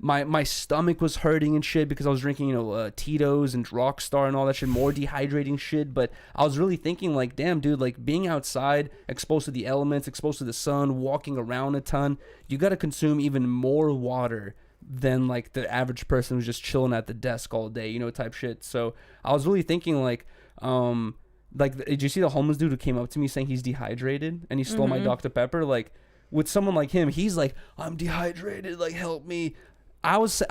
[SPEAKER 2] My stomach was hurting and shit because I was drinking, Tito's and Rockstar and all that shit, more dehydrating shit. But I was really thinking, like, damn, dude, like, being outside, exposed to the elements, exposed to the sun, walking around a ton, you got to consume even more water than, like, the average person who's just chilling at the desk all day, type shit. So I was really thinking, like, did you see the homeless dude who came up to me saying he's dehydrated and he stole my Dr. Pepper? Like, with someone like him, he's like, I'm dehydrated, like, help me. I was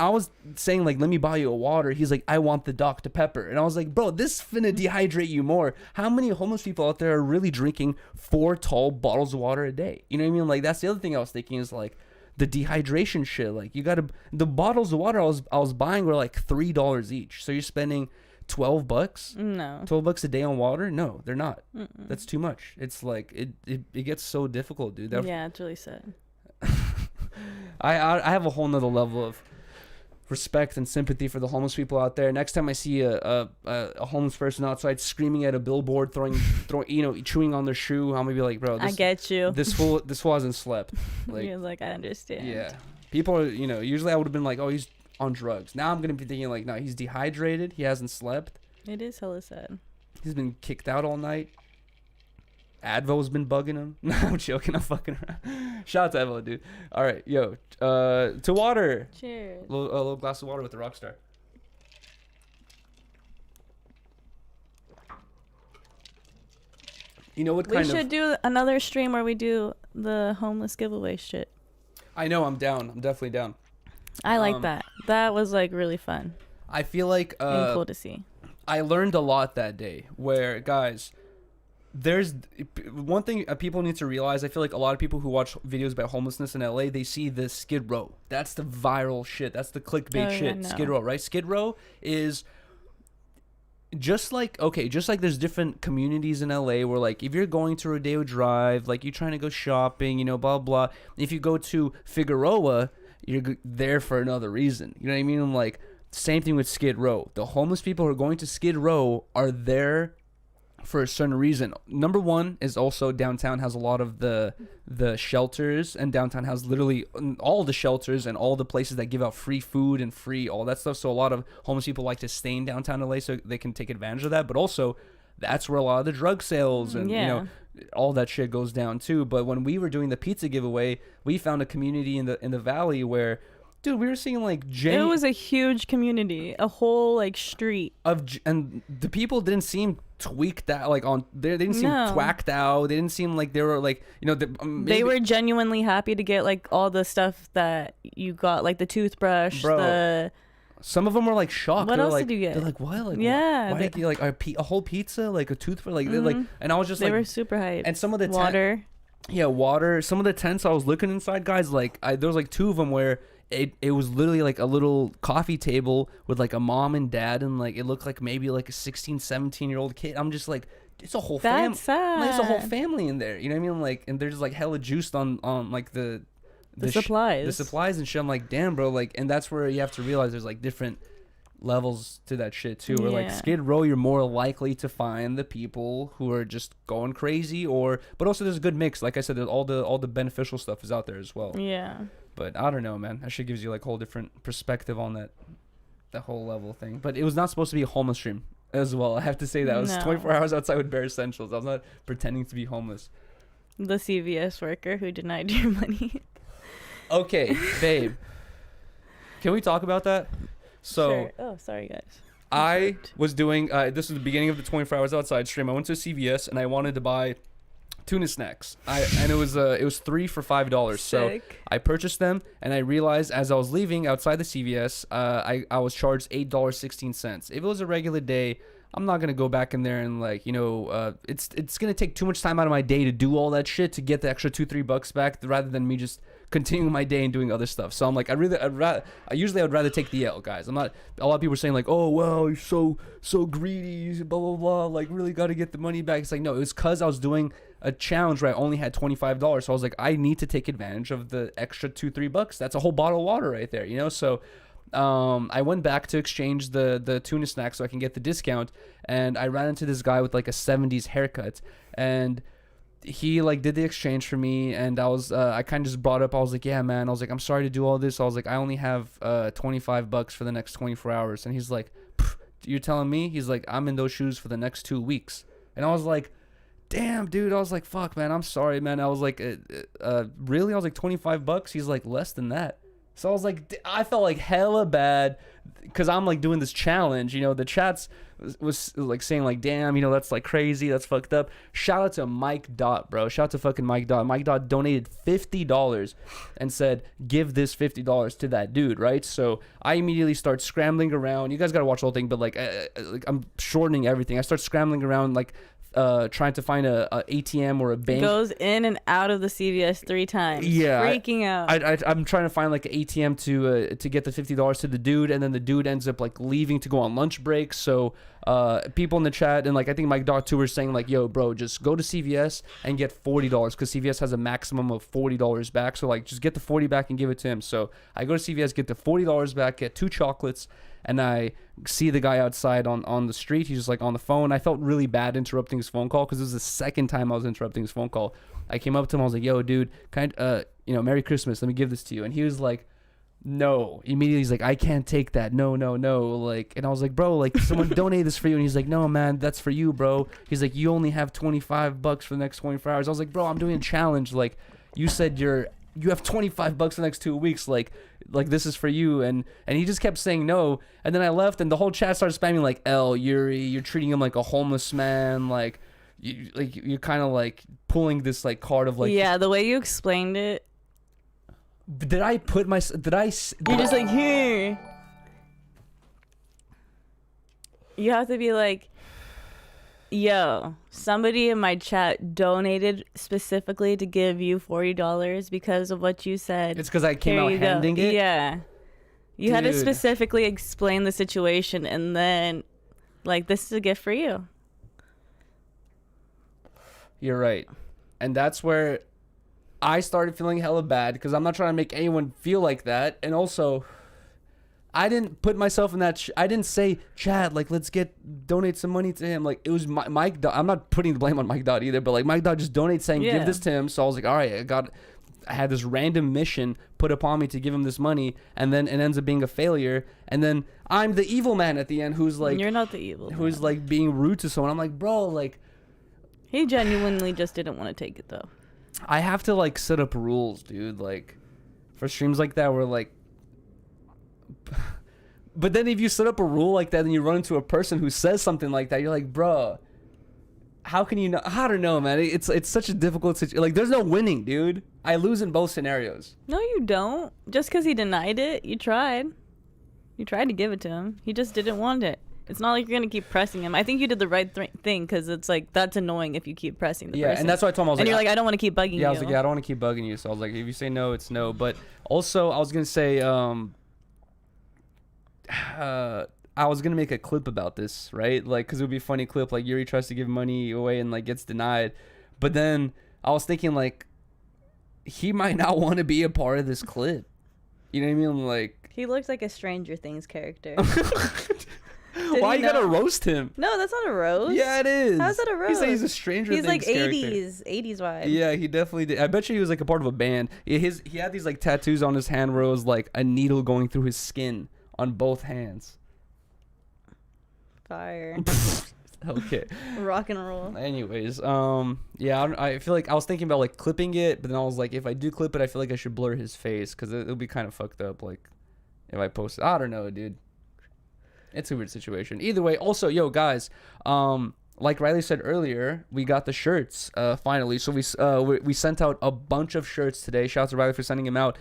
[SPEAKER 2] saying, like, let me buy you a water. He's like, I want the Dr. Pepper. And I was like, bro, this finna dehydrate you more. How many homeless people out there are really drinking 4 tall bottles of water a day? You know what I mean? Like, that's the other thing I was thinking is, like, the dehydration shit. Like, you gotta, the bottles of water I was buying were like $3 each. So you're spending $12?
[SPEAKER 3] No.
[SPEAKER 2] $12 a day on water? No, they're not. That's too much. It's like, it gets so difficult, dude.
[SPEAKER 3] Yeah, it's really sad.
[SPEAKER 2] I have a whole nother level of respect and sympathy for the homeless people out there. Next time I see a homeless person outside screaming at a billboard, throwing chewing on their shoe, I'm gonna be like, bro,
[SPEAKER 3] I get you.
[SPEAKER 2] This fool hasn't slept. Like,
[SPEAKER 3] you're like, I understand.
[SPEAKER 2] Yeah, people are, usually I would have been like, oh, he's on drugs. Now I'm gonna be thinking like, no, he's dehydrated. He hasn't slept.
[SPEAKER 3] It is hella sad.
[SPEAKER 2] He's been kicked out all night. Advo's been bugging him. No, I'm joking. I'm fucking around. Shout out to Advo, dude. All right, yo. To water.
[SPEAKER 3] Cheers.
[SPEAKER 2] A little glass of water with the Rockstar. You know what kind of...
[SPEAKER 3] We should do another stream where we do the homeless giveaway shit.
[SPEAKER 2] I know. I'm down. I'm definitely down.
[SPEAKER 3] I like that. That was, like, really fun.
[SPEAKER 2] I feel like...
[SPEAKER 3] and cool to see.
[SPEAKER 2] I learned a lot that day where, guys... There's one thing people need to realize. I feel like a lot of people who watch videos about homelessness in LA, they see the Skid Row. That's the viral shit. That's the clickbait shit. No. Skid Row, right? Skid Row is just like there's different communities in LA where, like, if you're going to Rodeo Drive, like, you're trying to go shopping, blah, blah. If you go to Figueroa, you're there for another reason. You know what I mean? I'm like, same thing with Skid Row. The homeless people who are going to Skid Row are there for a certain reason. Number one is also downtown has a lot of the shelters, and downtown has literally all the shelters and all the places that give out free food and free all that stuff. So a lot of homeless people like to stay in downtown LA so they can take advantage of that. But also, that's where a lot of the drug sales and all that shit goes down too. But when we were doing the pizza giveaway, we found a community in the valley where, dude, we were seeing like
[SPEAKER 3] it was a huge community, a whole like street
[SPEAKER 2] and the people didn't seem tweaked out, like they didn't seem twacked out. They didn't seem like they were like, they
[SPEAKER 3] were genuinely happy to get like all the stuff that you got, like the toothbrush.
[SPEAKER 2] Bro, some of them were like shocked.
[SPEAKER 3] What else
[SPEAKER 2] like,
[SPEAKER 3] did you get?
[SPEAKER 2] They're like, what? Like,
[SPEAKER 3] yeah,
[SPEAKER 2] why did you like a whole pizza, like a toothbrush, like they're like, and I was just
[SPEAKER 3] they
[SPEAKER 2] like,
[SPEAKER 3] were super hyped.
[SPEAKER 2] And some of the
[SPEAKER 3] water.
[SPEAKER 2] Water. Some of the tents I was looking inside, guys, like there was like 2 of them where it was literally like a little coffee table with like a mom and dad, and like it looked like maybe like a 16-17-year-old kid. I'm just like, it's a whole family.
[SPEAKER 3] That's sad.
[SPEAKER 2] There's a whole family in there. You know what I mean? Like, and they're just like hella juiced on like the
[SPEAKER 3] supplies.
[SPEAKER 2] The supplies and shit. I'm like, damn, bro. Like, and that's where you have to realize there's like different levels to that shit too. Where like
[SPEAKER 3] Yeah.
[SPEAKER 2] Skid Row, you're more likely to find the people who are just going crazy, but also there's a good mix. Like I said, all the beneficial stuff is out there as well.
[SPEAKER 3] Yeah.
[SPEAKER 2] But I don't know, man. That shit gives you like a whole different perspective on that whole level thing. But it was not supposed to be a homeless stream as well. I have to say that. It was
[SPEAKER 3] No.
[SPEAKER 2] 24 hours outside with bare essentials. I was not pretending to be homeless.
[SPEAKER 3] The CVS worker who denied your money.
[SPEAKER 2] Okay, babe. Can we talk about that? So
[SPEAKER 3] Sure. Oh, sorry, guys.
[SPEAKER 2] I was doing, this was the beginning of the 24 hours outside stream. I went to CVS and I wanted to buy tuna snacks. And it was 3 for $5. So
[SPEAKER 3] Sick.
[SPEAKER 2] I purchased them, and I realized as I was leaving outside the CVS, I was charged $8.16. If it was a regular day, I'm not gonna go back in there and like, it's gonna take too much time out of my day to do all that shit to get the extra $2-3 back, rather than me just continuing my day and doing other stuff. So I'm like, I would rather take the L, guys. I'm not. A lot of people are saying like, oh well, you're so greedy, blah blah blah. Like really got to get the money back. It's like, no, it was because I was doing a challenge where I only had $25. So I was like, I need to take advantage of the extra $2-3. That's a whole bottle of water right there, So I went back to exchange the tuna snack so I can get the discount, and I ran into this guy with like a 70s haircut, and he like did the exchange for me, and I kind of just brought up, I was like, yeah man, I was like, I'm sorry to do all this. I was like, I only have $25 for the next 24 hours. And he's like, you're telling me? He's like, I'm in those shoes for the next 2 weeks. And I was like, damn dude. I was like, fuck man, I'm sorry man. I was like, really? I was like, $25? He's like, less than that. So I was like, I felt like hella bad because I'm like doing this challenge. The chats was like saying like, damn, that's like crazy. That's fucked up. Shout out to Mike Dot, bro. Shout out to fucking Mike Dot. Mike Dot donated $50 and said, give this $50 to that dude, right? So I immediately start scrambling around. You guys got to watch the whole thing, but like I'm shortening everything. I start scrambling around like trying to find a ATM or a bank.
[SPEAKER 3] Goes in and out of the CVS 3 times.
[SPEAKER 2] Yeah,
[SPEAKER 3] freaking out.
[SPEAKER 2] I'm trying to find like an ATM to get the $50 to the dude, and then the dude ends up like leaving to go on lunch break. So people in the chat and like I think Mike Dot too were saying like, yo bro, just go to CVS and get $40 because CVS has a maximum of $40 back. So like just get the 40 back and give it to him. So I go to CVS, get the $40 back, get 2 chocolates. And I see the guy outside on the street. He's just like on the phone. I felt really bad interrupting his phone call because it was the second time I was interrupting his phone call. I came up to him. I was like, yo, dude, Merry Christmas. Let me give this to you. And he was like, no. Immediately he's like, I can't take that. No. Like, and I was like, bro, like someone donated this for you. And he's like, no, man, that's for you, bro. He's like, you only have $25 for the next 24 hours. I was like, bro, I'm doing a challenge. Like you said you have $25 for the next 2 weeks. Like this is for you. And he just kept saying no. And then I left and the whole chat started spamming like, L, Yuri, you're treating him like a homeless man. Like you're kind of like pulling this like card of like,
[SPEAKER 3] yeah, the way you explained it.
[SPEAKER 2] You're
[SPEAKER 3] just like, here. You have to be like, yo, somebody in my chat donated specifically to give you $40 because of what you said.
[SPEAKER 2] It's because I came out handing it?
[SPEAKER 3] Yeah. You had to
[SPEAKER 2] Dude.
[SPEAKER 3] specifically explain the situation and then, like, this is a gift for you.
[SPEAKER 2] You're right. And that's where I started feeling hella bad because I'm not trying to make anyone feel like that. And also, I didn't put myself in that. I didn't say, Chad, like, let's donate some money to him. Like, it was Mike Dot. I'm not putting the blame on Mike Dot either, but like Mike Dot just donated saying, give this to him. So I was like, all right, I had this random mission put upon me to give him this money, and then it ends up being a failure. And then I'm the evil man at the end who's like,
[SPEAKER 3] you're not the evil
[SPEAKER 2] who's
[SPEAKER 3] man.
[SPEAKER 2] like being rude to someone. I'm like, bro, like,
[SPEAKER 3] he genuinely just didn't want to take it though.
[SPEAKER 2] I have to like set up rules, dude, like for streams like that where like but then if you set up a rule like that and you run into a person who says something like that, you're like, bro, how can you not? I don't know, man. It's such a difficult situation. Like, there's no winning, dude. I lose in both scenarios.
[SPEAKER 3] No, you don't. Just because he denied it, you tried. You tried to give it to him. He just didn't want it. It's not like you're going to keep pressing him. I think you did the right thing because it's like, that's annoying if you keep pressing the person.
[SPEAKER 2] And that's why I told him, I was
[SPEAKER 3] and
[SPEAKER 2] like...
[SPEAKER 3] you're like, I don't want to keep bugging you.
[SPEAKER 2] Yeah, I was like, I don't want to keep bugging you. So I was like, if you say no, it's no. But also, I was going to say... I was gonna make a clip about this, right? Like, cause it would be a funny clip. Like, Yuri tries to give money away and like gets denied, but then I was thinking like, he might not want to be a part of this clip. You know what I mean? Like,
[SPEAKER 3] He looked like a Stranger Things character.
[SPEAKER 2] Why you gotta roast him?
[SPEAKER 3] No, that's not a roast.
[SPEAKER 2] Yeah, it is.
[SPEAKER 3] How's that a roast?
[SPEAKER 2] He said he's a Stranger Things
[SPEAKER 3] character.
[SPEAKER 2] He's
[SPEAKER 3] like 80s vibe.
[SPEAKER 2] Yeah, he definitely did. I bet you he was like a part of a band. He had these like tattoos on his hand where it was like a needle going through his skin on both hands.
[SPEAKER 3] Fire.
[SPEAKER 2] Okay.
[SPEAKER 3] Rock and roll.
[SPEAKER 2] Anyways, yeah, I feel like I was thinking about like clipping it, but then I was like, if I do clip it, I feel like I should blur his face because it'll be kind of fucked up. Like, if I post it, I don't know, dude. It's a weird situation. Either way, also, yo, guys, like Riley said earlier, we got the shirts finally. So we sent out a bunch of shirts today. Shout out to Riley for sending them out.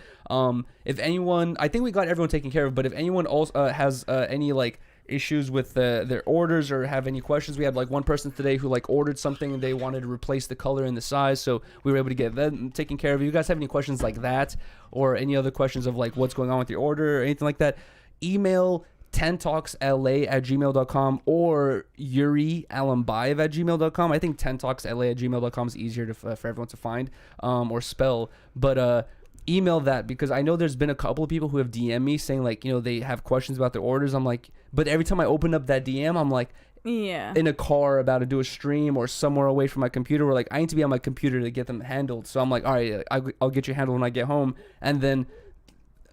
[SPEAKER 2] If anyone, I think we got everyone taken care of, but if anyone also has any like issues with their orders or have any questions, we had like one person today who like ordered something and they wanted to replace the color and the size, so we were able to get them taken care of. If you guys have any questions like that or any other questions of like what's going on with your order or anything like that, email 10talksla@gmail.com or yuriy@gmail.com. I think 10talksla@gmail.com is easier for everyone to find or spell, but email that because I know there's been a couple of people who have DM'd me saying like, you know, they have questions about their orders. I'm like, but every time I open up that DM, I'm like,
[SPEAKER 3] yeah,
[SPEAKER 2] in a car about to do a stream or somewhere away from my computer where like I need to be on my computer to get them handled. So I'm like, all right, I'll get you handled when I get home. And then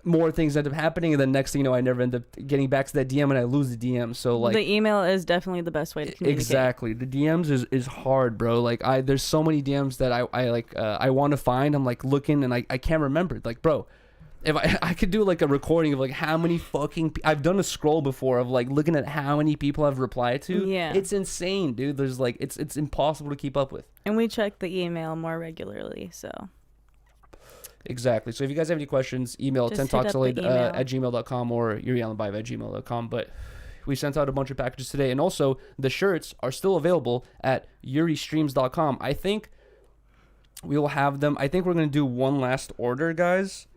[SPEAKER 2] more things end up happening, and then next thing you know, I never end up getting back to that DM and I lose the DM. So like
[SPEAKER 3] the email is definitely the best way to communicate.
[SPEAKER 2] Exactly. The DMs is hard, bro. Like there's so many DMs that I want to find. I'm like looking and I can't remember. Like, bro, if I could do like a recording of like how many fucking I've done a scroll before of like looking at how many people I've replied to.
[SPEAKER 3] Yeah,
[SPEAKER 2] it's insane, dude. There's like it's impossible to keep up with.
[SPEAKER 3] And we check the email more regularly, so.
[SPEAKER 2] Exactly. So if you guys have any questions, email 10talksla@gmail.com or yuriy@gmail.com. But we sent out a bunch of packages today, and also the shirts are still available at yurystreams.com. I think we will have them. I think we're gonna do one last order, guys.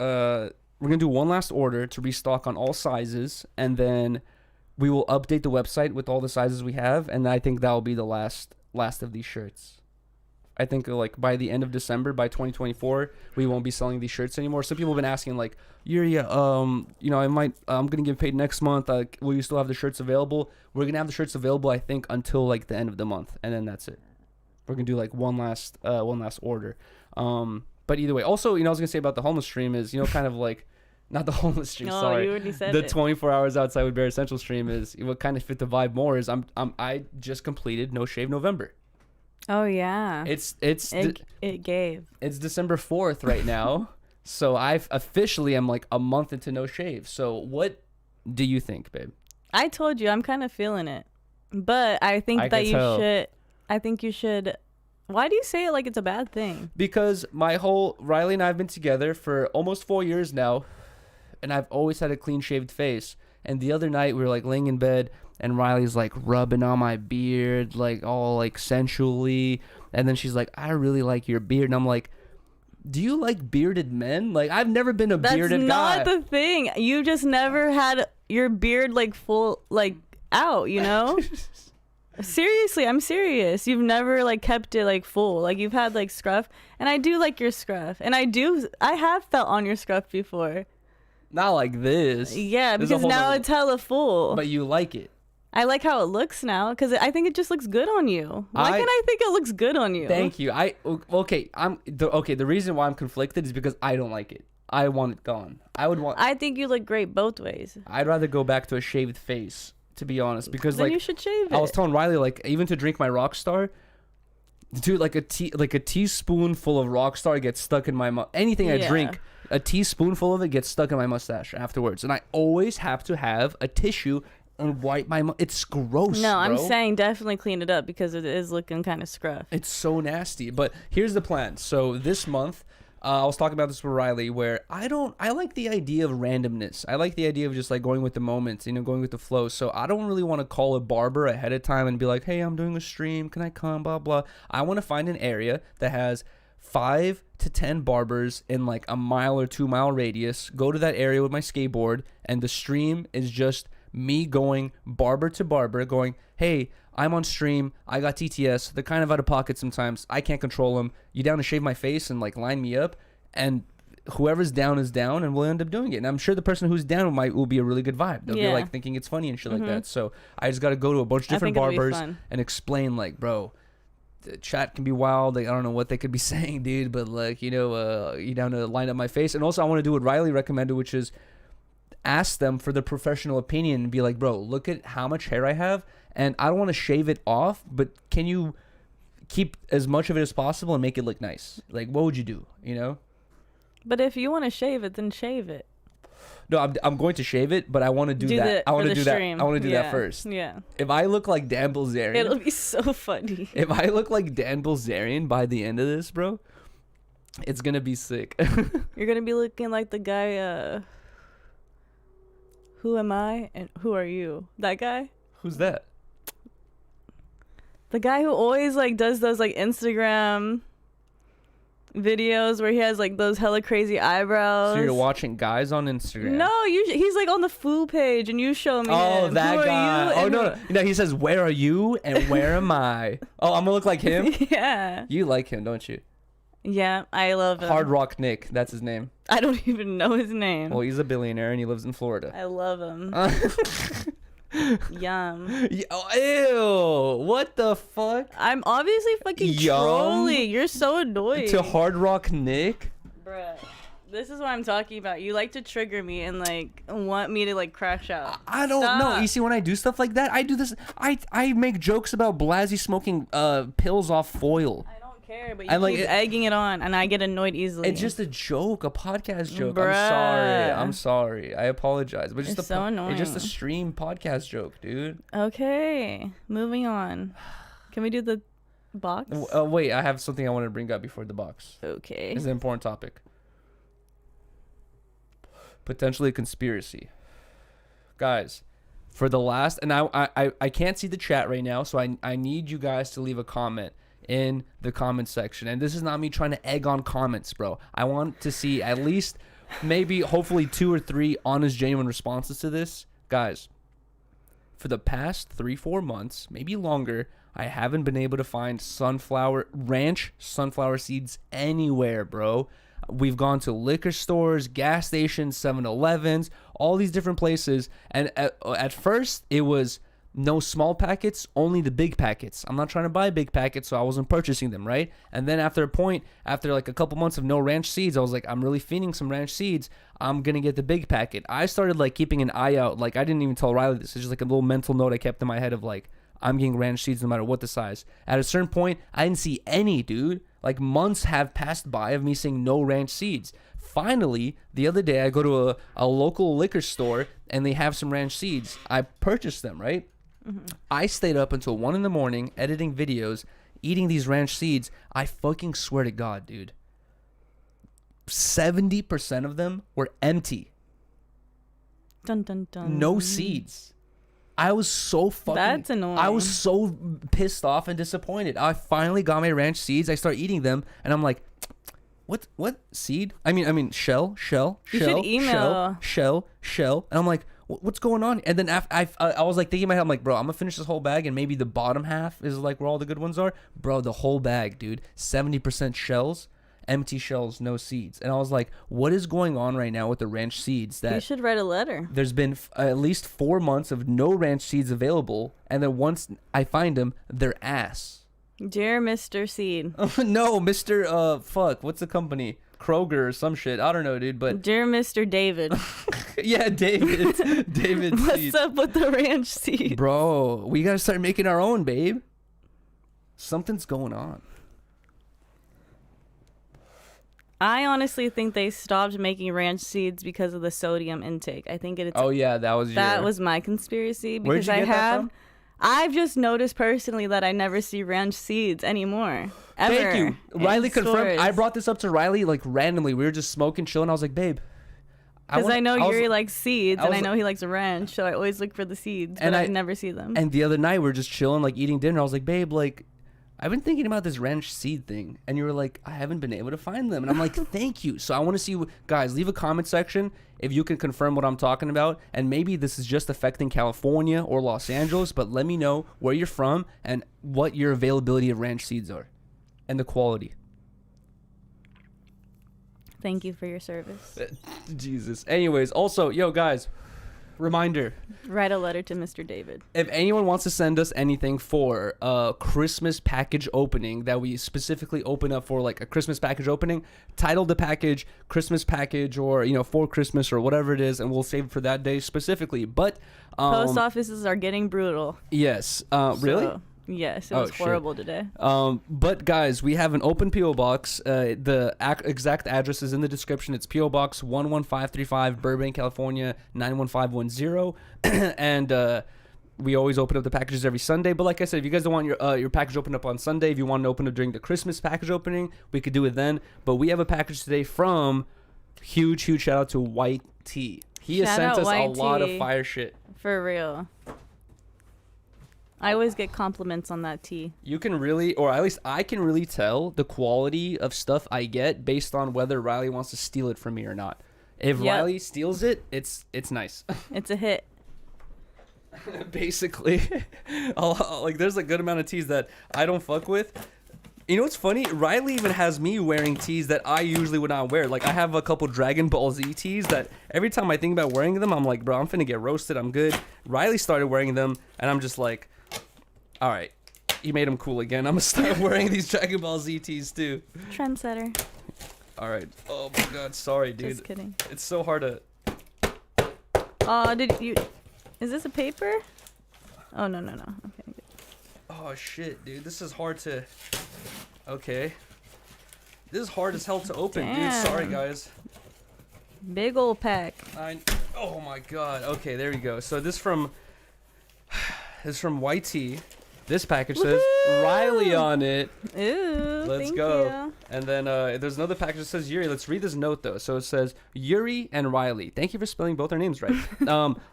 [SPEAKER 2] We're gonna do one last order to restock on all sizes, and then we will update the website with all the sizes we have, and I think that will be the last of these shirts. I think like by the end of December, by 2024, we won't be selling these shirts anymore. Some people have been asking like, Yuri, you know, I'm gonna get paid next month. Will you still have the shirts available? We're gonna have the shirts available, I think, until like the end of the month, and then that's it. We're gonna do like one last order. But either way, also, you know, I was gonna say about the homeless stream is, you know, kind of like, not the homeless stream.
[SPEAKER 3] Oh,
[SPEAKER 2] sorry,
[SPEAKER 3] you already said
[SPEAKER 2] the
[SPEAKER 3] it.
[SPEAKER 2] 24 hours outside with Bear Essential stream is what kind of fit the vibe more. Is I just completed No Shave November.
[SPEAKER 3] Oh yeah. It gave.
[SPEAKER 2] It's December 4th right now. So I've officially am like a month into no shave. So what do you think, babe?
[SPEAKER 3] I told you I'm kind of feeling it. But I think you should. Why do you say it like it's a bad thing?
[SPEAKER 2] Because Riley and I have been together for almost 4 years now, and I've always had a clean shaved face. And the other night we were like laying in bed, and Riley's like rubbing on my beard, like all like sensually. And then she's like, I really like your beard. And I'm like, do you like bearded men? Like, I've never been a bearded guy.
[SPEAKER 3] That's not the thing. You just never had your beard like full, like out, you know? Seriously, I'm serious. You've never like kept it like full. Like you've had like scruff. And I do like your scruff. And I have felt on your scruff before.
[SPEAKER 2] Not like this.
[SPEAKER 3] Yeah, because now it's hella full.
[SPEAKER 2] But you like it.
[SPEAKER 3] I like how it looks now because I think it just looks good on you. Why can't I think it looks good on you?
[SPEAKER 2] Thank you. The reason why I'm conflicted is because I don't like it. I want it gone. I think
[SPEAKER 3] you look great both ways.
[SPEAKER 2] I'd rather go back to a shaved face, to be honest, because
[SPEAKER 3] then
[SPEAKER 2] like
[SPEAKER 3] you should shave it.
[SPEAKER 2] I was telling Riley, like, even to drink my Rockstar, dude, like a teaspoonful of Rockstar gets stuck in my anything I drink. A teaspoonful of it gets stuck in my mustache afterwards, and I always have to have a tissue and wipe my it's gross.
[SPEAKER 3] No,
[SPEAKER 2] bro.
[SPEAKER 3] I'm saying definitely clean it up because it is looking kind of scruff.
[SPEAKER 2] It's so nasty. But here's the plan. So this month, I was talking about this with Riley, where I like the idea of randomness. I like the idea of just like going with the moments, you know, going with the flow. So I don't really want to call a barber ahead of time and be like, hey, I'm doing a stream, can I come, blah blah. I want to find an area that has 5 to 10 barbers in like a mile or 2 mile radius. Go to that area with my skateboard, and the stream is just me going barber to barber, going, hey, I'm on stream, I got TTS, they're kind of out of pocket sometimes, I can't control them, you down to shave my face and like line me up? And whoever's down is down, and we'll end up doing it. And I'm sure the person who's down will be a really good vibe. They'll be like thinking it's funny and shit like that. So I just got to go to a bunch of different barbers and explain, like, bro, the chat can be wild. Like, I don't know what they could be saying, dude, but like, you down to line up my face. And also I want to do what Riley recommended, which is ask them for their professional opinion and be like, bro, look at how much hair I have, and I don't want to shave it off, but can you keep as much of it as possible and make it look nice? Like, what would you do, But
[SPEAKER 3] if you want to shave it, then shave it.
[SPEAKER 2] No, I'm going to shave it, but I want to do that. I want to do that. I want to do that first.
[SPEAKER 3] Yeah.
[SPEAKER 2] If I look like Dan Bilzerian,
[SPEAKER 3] it'll be so funny.
[SPEAKER 2] If I look like Dan Bilzerian by the end of this, bro, it's gonna be sick.
[SPEAKER 3] You're gonna be looking like the guy. Who am I and who are you? That guy?
[SPEAKER 2] Who's that?
[SPEAKER 3] The guy who always like does those like Instagram videos where he has like those hella crazy eyebrows.
[SPEAKER 2] So you're watching guys on Instagram?
[SPEAKER 3] No, he's like on the Foo page, and you show me.
[SPEAKER 2] Oh,
[SPEAKER 3] him.
[SPEAKER 2] that
[SPEAKER 3] Who
[SPEAKER 2] guy. Oh no, he says, "Where are you and where am I?" Oh, I'm gonna look like him.
[SPEAKER 3] Yeah.
[SPEAKER 2] You like him, don't you?
[SPEAKER 3] Yeah, I love him.
[SPEAKER 2] Hard Rock Nick, that's his name.
[SPEAKER 3] I don't even know his name.
[SPEAKER 2] Well, he's a billionaire and he lives in Florida.
[SPEAKER 3] I love him. Yum.
[SPEAKER 2] Ew. What the fuck?
[SPEAKER 3] I'm obviously fucking trolling. You're so annoying.
[SPEAKER 2] To Hard Rock Nick?
[SPEAKER 3] Bruh. This is what I'm talking about. You like to trigger me and like want me to like crash out.
[SPEAKER 2] I don't know. You see, when I do stuff like that, I do this. I make jokes about Blasey smoking pills off foil.
[SPEAKER 3] I don't care, but you keep egging it on, and I get annoyed easily.
[SPEAKER 2] It's just a joke, a podcast joke.
[SPEAKER 3] Bruh.
[SPEAKER 2] I'm sorry. I apologize. But
[SPEAKER 3] It's so annoying.
[SPEAKER 2] It's just a stream podcast joke, dude.
[SPEAKER 3] Okay, moving on. Can we do the box?
[SPEAKER 2] Wait, I have something I want to bring up before the box.
[SPEAKER 3] Okay.
[SPEAKER 2] It's an important topic. Potentially a conspiracy. Guys, for the last, and I can't see the chat right now, so I need you guys to leave a comment in the comment section. And this is not me trying to egg on comments, bro. I want to see at least maybe hopefully 2 or 3 honest, genuine responses to this. Guys, for the past 3-4 months, maybe longer, I haven't been able to find ranch sunflower seeds anywhere, bro. We've gone to liquor stores, gas stations, 7-Elevens, all these different places. And at first, it was no small packets, only the big packets. I'm not trying to buy big packets, so I wasn't purchasing them, right? And then after like a couple months of no ranch seeds, I was like, I'm really feeding some ranch seeds. I'm going to get the big packet. I started like keeping an eye out. Like, I didn't even tell Riley this. It's just like a little mental note I kept in my head of like, I'm getting ranch seeds no matter what the size. At a certain point, I didn't see any, dude. Like, months have passed by of me seeing no ranch seeds. Finally, the other day, I go to a local liquor store, and they have some ranch seeds. I purchased them, right? Mm-hmm. I stayed up until 1 in the morning, editing videos, eating these ranch seeds. I fucking swear to God, dude. 70% of them were empty.
[SPEAKER 3] Dun, dun, dun.
[SPEAKER 2] No seeds. I was so fucking...
[SPEAKER 3] That's annoying.
[SPEAKER 2] I was so pissed off and disappointed. I finally got my ranch seeds. I start eating them, and I'm like, what seed? I mean shell.
[SPEAKER 3] You should email.
[SPEAKER 2] Shell. And I'm like, what's going on? And then I was like thinking in my head, I'm like, bro, I'm gonna finish this whole bag, and maybe the bottom half is like where all the good ones are. Bro, the whole bag, dude. 70% shells. Empty shells, no seeds. And I was like, what is going on right now with the ranch seeds? That
[SPEAKER 3] you should write a letter.
[SPEAKER 2] There's been at least 4 months of no ranch seeds available, and then once I find them, they're ass.
[SPEAKER 3] Dear Mr. Seed.
[SPEAKER 2] No, Mr. Fuck, what's the company? Kroger or some shit. I don't know, dude, but...
[SPEAKER 3] Dear Mr. David.
[SPEAKER 2] Yeah, David. David
[SPEAKER 3] What's
[SPEAKER 2] seed.
[SPEAKER 3] up with the ranch seeds?
[SPEAKER 2] Bro, we gotta start making our own, babe. Something's going on.
[SPEAKER 3] I honestly think they stopped making ranch seeds because of the sodium intake. I think it's...
[SPEAKER 2] Oh, yeah, that was
[SPEAKER 3] my conspiracy.
[SPEAKER 2] Where'd
[SPEAKER 3] Because
[SPEAKER 2] you get that from?
[SPEAKER 3] I've just noticed personally that I never see ranch seeds anymore. Ever.
[SPEAKER 2] Thank you. Riley confirmed.
[SPEAKER 3] Stores.
[SPEAKER 2] I brought this up to Riley like randomly. We were just smoking, chilling. I was like, babe.
[SPEAKER 3] Because I know Yuri likes seeds, and I know he likes a ranch, so I always look for the seeds, but I never see them.
[SPEAKER 2] And the other night, we were just chilling, like eating dinner. I was like, babe, like... I've been thinking about this ranch seed thing, and you were like, I haven't been able to find them. And I'm like, thank you. So I want to see, guys, leave a comment section if you can confirm what I'm talking about. And maybe this is just affecting California or Los Angeles, but let me know where you're from and what your availability of ranch seeds are and the quality.
[SPEAKER 3] Thank you for your service.
[SPEAKER 2] Jesus. Anyways, also, yo, guys, reminder.
[SPEAKER 3] Write a letter to Mr. David.
[SPEAKER 2] If anyone wants to send us anything for a Christmas package opening that we specifically open up for, like a Christmas package opening, title the package Christmas package, or, you know, for Christmas or whatever it is, and we'll save it for that day specifically. But
[SPEAKER 3] post offices are getting brutal.
[SPEAKER 2] Yes. Really?
[SPEAKER 3] So, yes, it was horrible today.
[SPEAKER 2] But guys, we have an open PO box. The exact address is in the description. It's PO Box 11535, Burbank, California 91510. And we always open up the packages every Sunday. But like I said, if you guys don't want your package opened up on Sunday, if you want to open up during the Christmas package opening, we could do it then. But we have a package today from huge shout out to White Tea. He has sent us a lot of fire shit.
[SPEAKER 3] For real. I always get compliments on that tea.
[SPEAKER 2] You can really, or at least I can really tell the quality of stuff I get based on whether Riley wants to steal it from me or not. If Riley steals it, it's nice.
[SPEAKER 3] It's a hit.
[SPEAKER 2] Basically. Like, there's a good amount of teas that I don't fuck with. You know what's funny? Riley even has me wearing tees that I usually would not wear. Like, I have a couple Dragon Ball Z tees that every time I think about wearing them, I'm like, bro, I'm finna get roasted. I'm good. Riley started wearing them, and I'm just like, all right, you made them cool again. I'm gonna start wearing these Dragon Ball Z tees too.
[SPEAKER 3] Trendsetter.
[SPEAKER 2] All right. Oh my God, sorry, dude.
[SPEAKER 3] Just kidding.
[SPEAKER 2] It's so hard to.
[SPEAKER 3] Oh, did you? Is this a paper? Oh no. Okay. Good.
[SPEAKER 2] Oh shit, dude. This is hard to. Okay. This is hard as hell to open, dude. Sorry, guys.
[SPEAKER 3] Big old pack.
[SPEAKER 2] Oh my God. Okay, there we go. So this from YT. This package says Riley on it.
[SPEAKER 3] Ooh,
[SPEAKER 2] Let's go. And then there's another package that says Yuri. Let's read this note though. So it says Yuri and Riley. Thank you for spelling both their names right.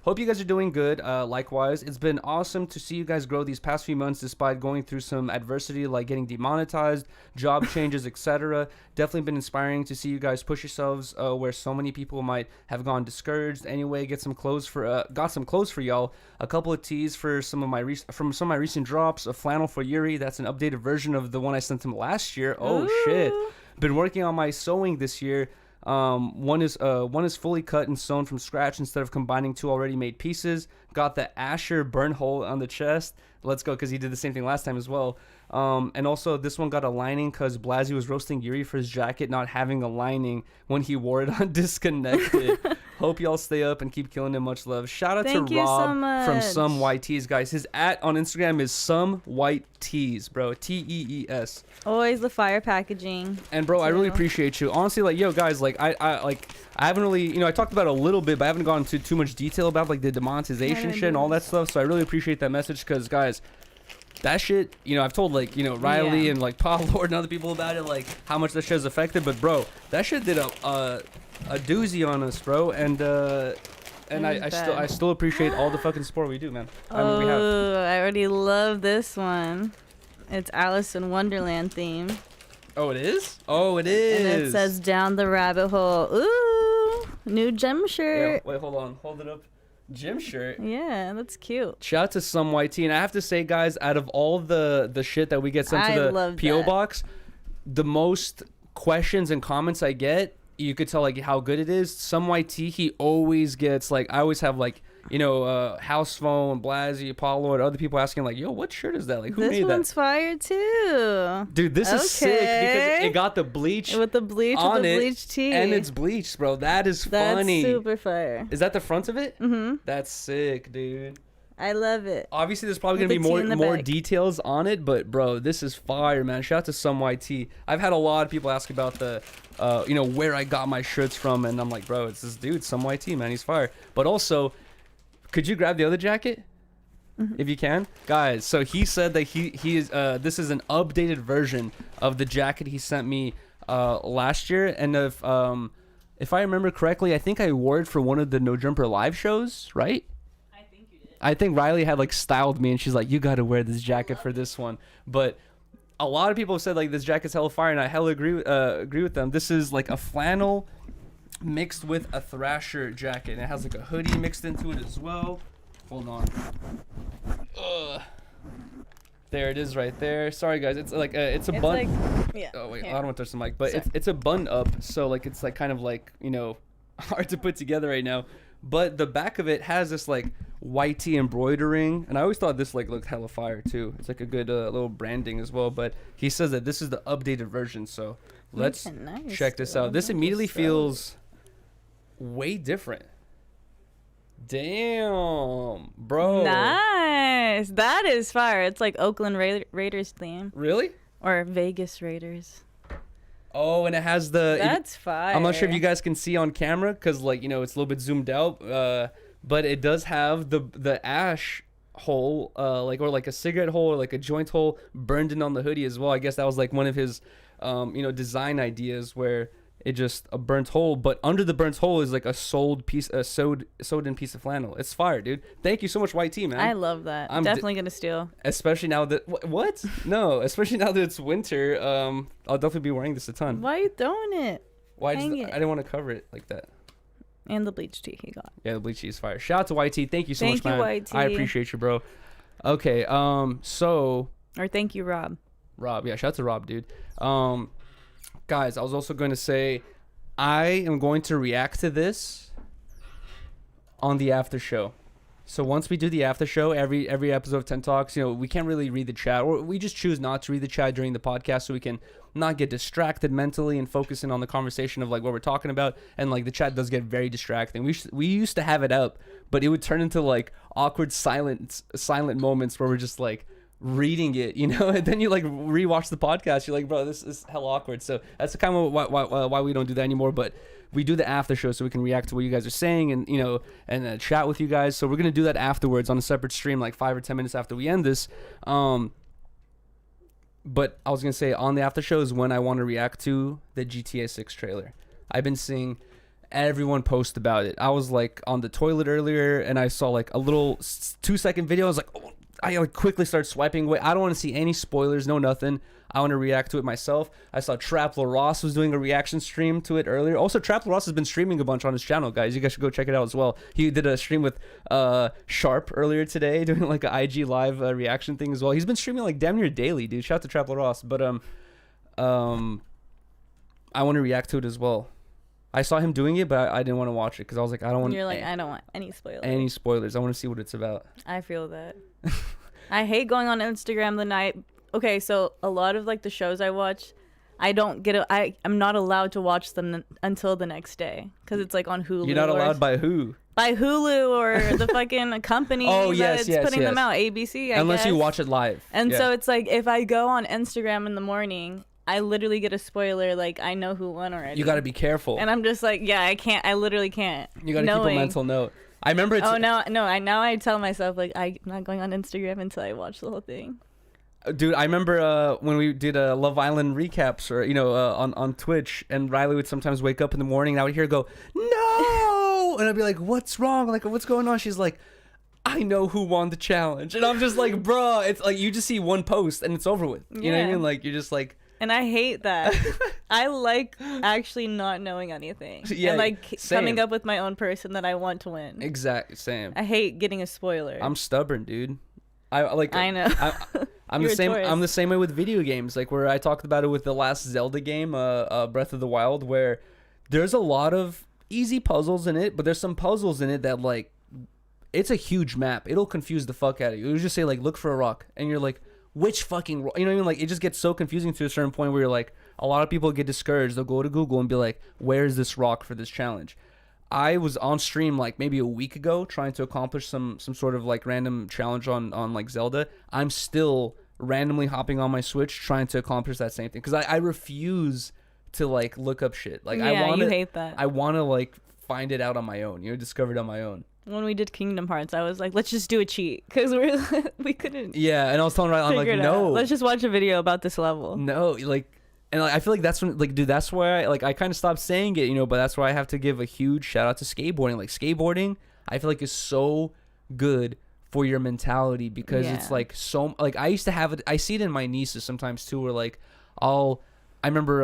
[SPEAKER 2] Hope you guys are doing good. Likewise, it's been awesome to see you guys grow these past few months despite going through some adversity like getting demonetized, job changes, etc. Definitely been inspiring to see you guys push yourselves where so many people might have gone discouraged. Anyway, got some clothes for y'all. A couple of tees for some of my recent drops. A flannel for Yuri. That's an updated version of the one I sent him last year. Oh
[SPEAKER 3] Ooh.
[SPEAKER 2] shit! Been working on my sewing this year. One is fully cut and sewn from scratch instead of combining two already made pieces. Got the Asher burn hole on the chest. Let's go, because he did the same thing last time as well. And also this one got a lining because Blasey was roasting Yuri for his jacket not having a lining when he wore it on Disconnected. Hope y'all stay up and keep killing it. Much love. Shout out to Rob from Some White Tees, guys. His @ on Instagram is Some White Tees, bro. TEES.
[SPEAKER 3] Always the fire packaging.
[SPEAKER 2] And bro, I really appreciate you. Honestly, like, yo, guys, like, I haven't really, you know, I talked about it a little bit, but I haven't gone into too much detail about like the demonetization shit and all that stuff. So I really appreciate that message, because guys, that shit, you know, I've told like, you know, Riley and like Paul Lord and other people about it, like how much that shit has affected. But bro, that shit did a doozy on us, bro. And I still appreciate all the fucking support we do, man.
[SPEAKER 3] I already love this one. It's Alice in Wonderland theme.
[SPEAKER 2] Oh, it is? Oh, it is.
[SPEAKER 3] And it says down the rabbit hole. Ooh, new gym shirt.
[SPEAKER 2] Yeah, wait, hold on. Hold it up. Gym shirt.
[SPEAKER 3] Yeah, that's cute.
[SPEAKER 2] Shout out to Some White Tea. And I have to say, guys, out of all the shit that we get sent to the PO box, the most questions and comments I get, you could tell like how good it is. Some White Tea, he always gets like, I always have like, you know, House Phone, Blasey, Apollo, and other people asking like, yo, what shirt is that? Like, who made that?
[SPEAKER 3] This one's fire too.
[SPEAKER 2] Dude, this is sick because it got the bleach
[SPEAKER 3] with the bleach tea.
[SPEAKER 2] And it's bleached, bro. That is funny.
[SPEAKER 3] That's super fire.
[SPEAKER 2] Is that the front of it?
[SPEAKER 3] Mm-hmm.
[SPEAKER 2] That's sick, dude.
[SPEAKER 3] I love it.
[SPEAKER 2] Obviously, there's probably going to be more details on it, but bro, this is fire, man. Shout out to Some YT. I've had a lot of people ask about the, you know, where I got my shirts from, and I'm like, bro, it's this dude, Some YT, man. He's fire. But also, could you grab the other jacket? Mm-hmm. If you can, guys. So he said that he is this is an updated version of the jacket he sent me last year, and if I remember correctly, I think I wore it for one of the No Jumper live shows, right? I think you did. I think Riley had like styled me, and she's like, "You got to wear this jacket for this one." But a lot of people have said like this jacket's hella fire, and I hella agree with them. This is like a flannel mixed with a Thrasher jacket, and it has like a hoodie mixed into it as well. Hold on. There it is right there. Sorry guys, it's like it's a
[SPEAKER 3] It's
[SPEAKER 2] bun.
[SPEAKER 3] like, yeah.
[SPEAKER 2] Oh wait,
[SPEAKER 3] here.
[SPEAKER 2] I don't want to touch the mic, but
[SPEAKER 3] Sorry.
[SPEAKER 2] it's a bun up, so like it's like kind of like, you know, hard to put together right now. But the back of it has this like white tee embroidering, and I always thought this like looked hella fire too. It's like a good little branding as well. But he says that this is the updated version, so let's
[SPEAKER 3] Nice,
[SPEAKER 2] check this
[SPEAKER 3] dude.
[SPEAKER 2] out. This
[SPEAKER 3] I'm
[SPEAKER 2] immediately
[SPEAKER 3] just
[SPEAKER 2] feels way different. Damn, bro.
[SPEAKER 3] Nice. That is fire. It's like Oakland Raiders theme
[SPEAKER 2] Really?
[SPEAKER 3] or Vegas Raiders.
[SPEAKER 2] Oh, and it has the.
[SPEAKER 3] That's fire.
[SPEAKER 2] I'm not sure if you guys can see on camera because, like, you know, it's a little bit zoomed out. But it does have the ash hole, like, or like a cigarette hole or like a joint hole burned in on the hoodie as well. I guess that was like one of his, you know, design ideas where it just a burnt hole, but under the burnt hole is like a sewed in piece of flannel. It's fire, dude. Thank you so much, White Tea, man.
[SPEAKER 3] I love that. I'm definitely gonna steal.
[SPEAKER 2] Especially now that what? No, especially now that it's winter. I'll definitely be wearing this a ton.
[SPEAKER 3] Why are you throwing it?
[SPEAKER 2] Why? I
[SPEAKER 3] Hang it.
[SPEAKER 2] didn't want to cover it like that.
[SPEAKER 3] And the bleach tea he got.
[SPEAKER 2] Yeah, the bleach tea is fire. Shout out to White Tea. Thank you so much,
[SPEAKER 3] Thank you,
[SPEAKER 2] man.
[SPEAKER 3] White Tea.
[SPEAKER 2] I appreciate you, bro. Okay, so
[SPEAKER 3] Or thank you, Rob.
[SPEAKER 2] Rob, yeah, shout out to Rob, dude. Guys, I was also going to say I am going to react to this on the after show. So once we do the after show, every episode of 10 Talks, you know, we can't really read the chat, or we just choose not to read the chat during the podcast so we can not get distracted mentally and focusing on the conversation of like what we're talking about. And like the chat does get very distracting. We used to have it up, but it would turn into like awkward silent moments where we're just like reading it, you know, and then you like rewatch the podcast, you're like, bro, this is hell awkward. So that's kind of why we don't do that anymore. But we do the after show so we can react to what you guys are saying and, you know, and chat with you guys. So we're gonna do that afterwards on a separate stream, like 5 or 10 minutes after we end this. But I was gonna say on the after show is when I want to react to the GTA 6 trailer. I've been seeing everyone post about it. I was like on the toilet earlier and I saw like a little 2-second video. I was like, oh, I like quickly start swiping away. I don't want to see any spoilers, no nothing. I want to react to it myself. I saw Trap Ross was doing a reaction stream to it earlier. Also, Trap Ross has been streaming a bunch on his channel, guys. You guys should go check it out as well. He did a stream with Sharp earlier today, doing like an IG live reaction thing as well. He's been streaming like damn near daily, dude. Shout out to Trap Ross. But I want to react to it as well. I saw him doing it, but I didn't want to watch it because I was like, I don't want.
[SPEAKER 3] You're like, I don't want any
[SPEAKER 2] spoilers. I want to see what it's about.
[SPEAKER 3] I feel that. I hate going on Instagram the night. Okay, so a lot of like the shows I watch, I don't get. I'm not allowed to watch them until the next day because it's like on Hulu.
[SPEAKER 2] You're not allowed by who?
[SPEAKER 3] By Hulu or the fucking company that's putting them out, ABC.
[SPEAKER 2] Unless you watch it live.
[SPEAKER 3] And so it's like if I go on Instagram in the morning, I literally get a spoiler. Like I know who won already.
[SPEAKER 2] You got to be careful.
[SPEAKER 3] And I'm just like, yeah, I can't. I literally can't.
[SPEAKER 2] You got to keep a mental note. I remember it's...
[SPEAKER 3] Oh, no. Now I tell myself, like, I'm not going on Instagram until I watch the whole thing.
[SPEAKER 2] Dude, I remember when we did Love Island recaps or, you know, on Twitch, and Riley would sometimes wake up in the morning and I would hear her go, no! And I'd be like, what's wrong? Like, what's going on? She's like, I know who won the challenge. And I'm just like, bro, it's like you just see one post and it's over with. You know what I mean? Like, you're just like...
[SPEAKER 3] And I hate that. I like actually not knowing anything.
[SPEAKER 2] Yeah,
[SPEAKER 3] and like
[SPEAKER 2] same.
[SPEAKER 3] coming up with my own person that I want to win.
[SPEAKER 2] Exactly, same.
[SPEAKER 3] I hate getting a spoiler.
[SPEAKER 2] I'm stubborn, dude. I know. I'm the same. I'm the same way with video games. Like where I talked about it with the last Zelda game, Breath of the Wild, where there's a lot of easy puzzles in it, but there's some puzzles in it that like it's a huge map. It'll confuse the fuck out of you. It'll just say like look for a rock, and you're like, which fucking rock? You know what I mean? Like it just gets so confusing to a certain point where you're like, a lot of people get discouraged. They'll go to Google and be like, where's this rock for this challenge? I was on stream like maybe a week ago trying to accomplish some sort of like random challenge on like Zelda. I'm still randomly hopping on my Switch trying to accomplish that same thing because I refuse to like look up shit. Like
[SPEAKER 3] you hate that.
[SPEAKER 2] I want to like find it out on my own, you know, discover it on my own.
[SPEAKER 3] When we did Kingdom Hearts, I was like, let's just do a cheat because we couldn't.
[SPEAKER 2] Yeah, and I was telling Riley, I'm like, no,
[SPEAKER 3] let's just watch a video about this level.
[SPEAKER 2] No, like. And like, I feel like that's when, like, dude, that's where I kind of stopped saying it, you know, but that's where I have to give a huge shout out to skateboarding. Like, skateboarding, I feel like is so good for your mentality because it's like so, like, I used to have it, I see it in my nieces sometimes too, where like, I remember,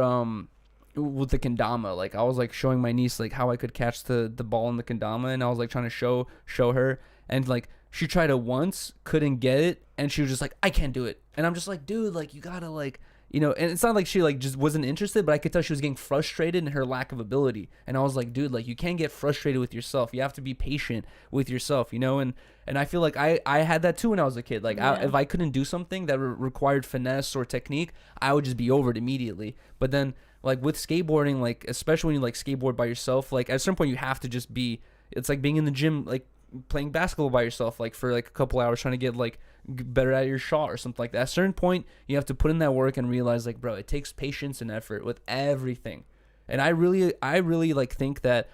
[SPEAKER 2] with the kendama, like, I was like showing my niece, like, how I could catch the ball in the kendama, and I was like trying to show her, and like, She tried it once, couldn't get it, and she was just like, I can't do it. And I'm just like, dude, like, you gotta, like, you know, and it's not like she, like, just wasn't interested, but I could tell she was getting frustrated in her lack of ability. And I was like, dude, like, you can't get frustrated with yourself. You have to be patient with yourself, you know? And I feel like I had that too when I was a kid. Like, if I couldn't do something that required finesse or technique, I would just be over it immediately. But then, like, with skateboarding, like, especially when you, like, skateboard by yourself, like, at a certain point you have to just be, it's like being in the gym, like, playing basketball by yourself, like, for, like, a couple hours trying to get, like, better at your shot or something like that. At a certain point, you have to put in that work and realize, like, bro, it takes patience and effort with everything. And I really, like, think that,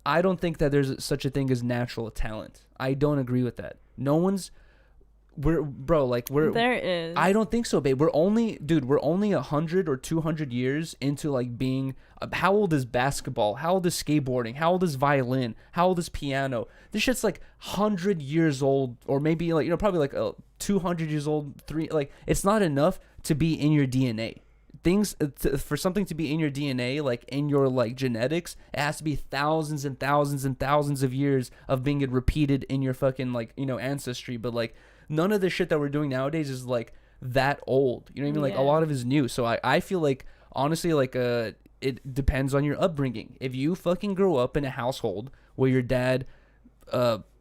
[SPEAKER 2] I don't think that there's such a thing as natural talent. I don't agree with that. There is. I don't think so, babe. We're only 100 or 200 years into, like, being, how old is basketball? How old is skateboarding? How old is violin? How old is piano? This shit's like 100 years old, or maybe, like, you know, probably like 200 years old, like, it's not enough to be in your DNA. For something to be in your DNA, like, in your, like, genetics, it has to be thousands and thousands and thousands of years of being repeated in your fucking, like, you know, ancestry. But, like, none of the shit that we're doing nowadays is, like, that old. You know what I mean? Like, a lot of it is new. So I feel like, honestly, like, it depends on your upbringing. If you fucking grow up in a household where your dad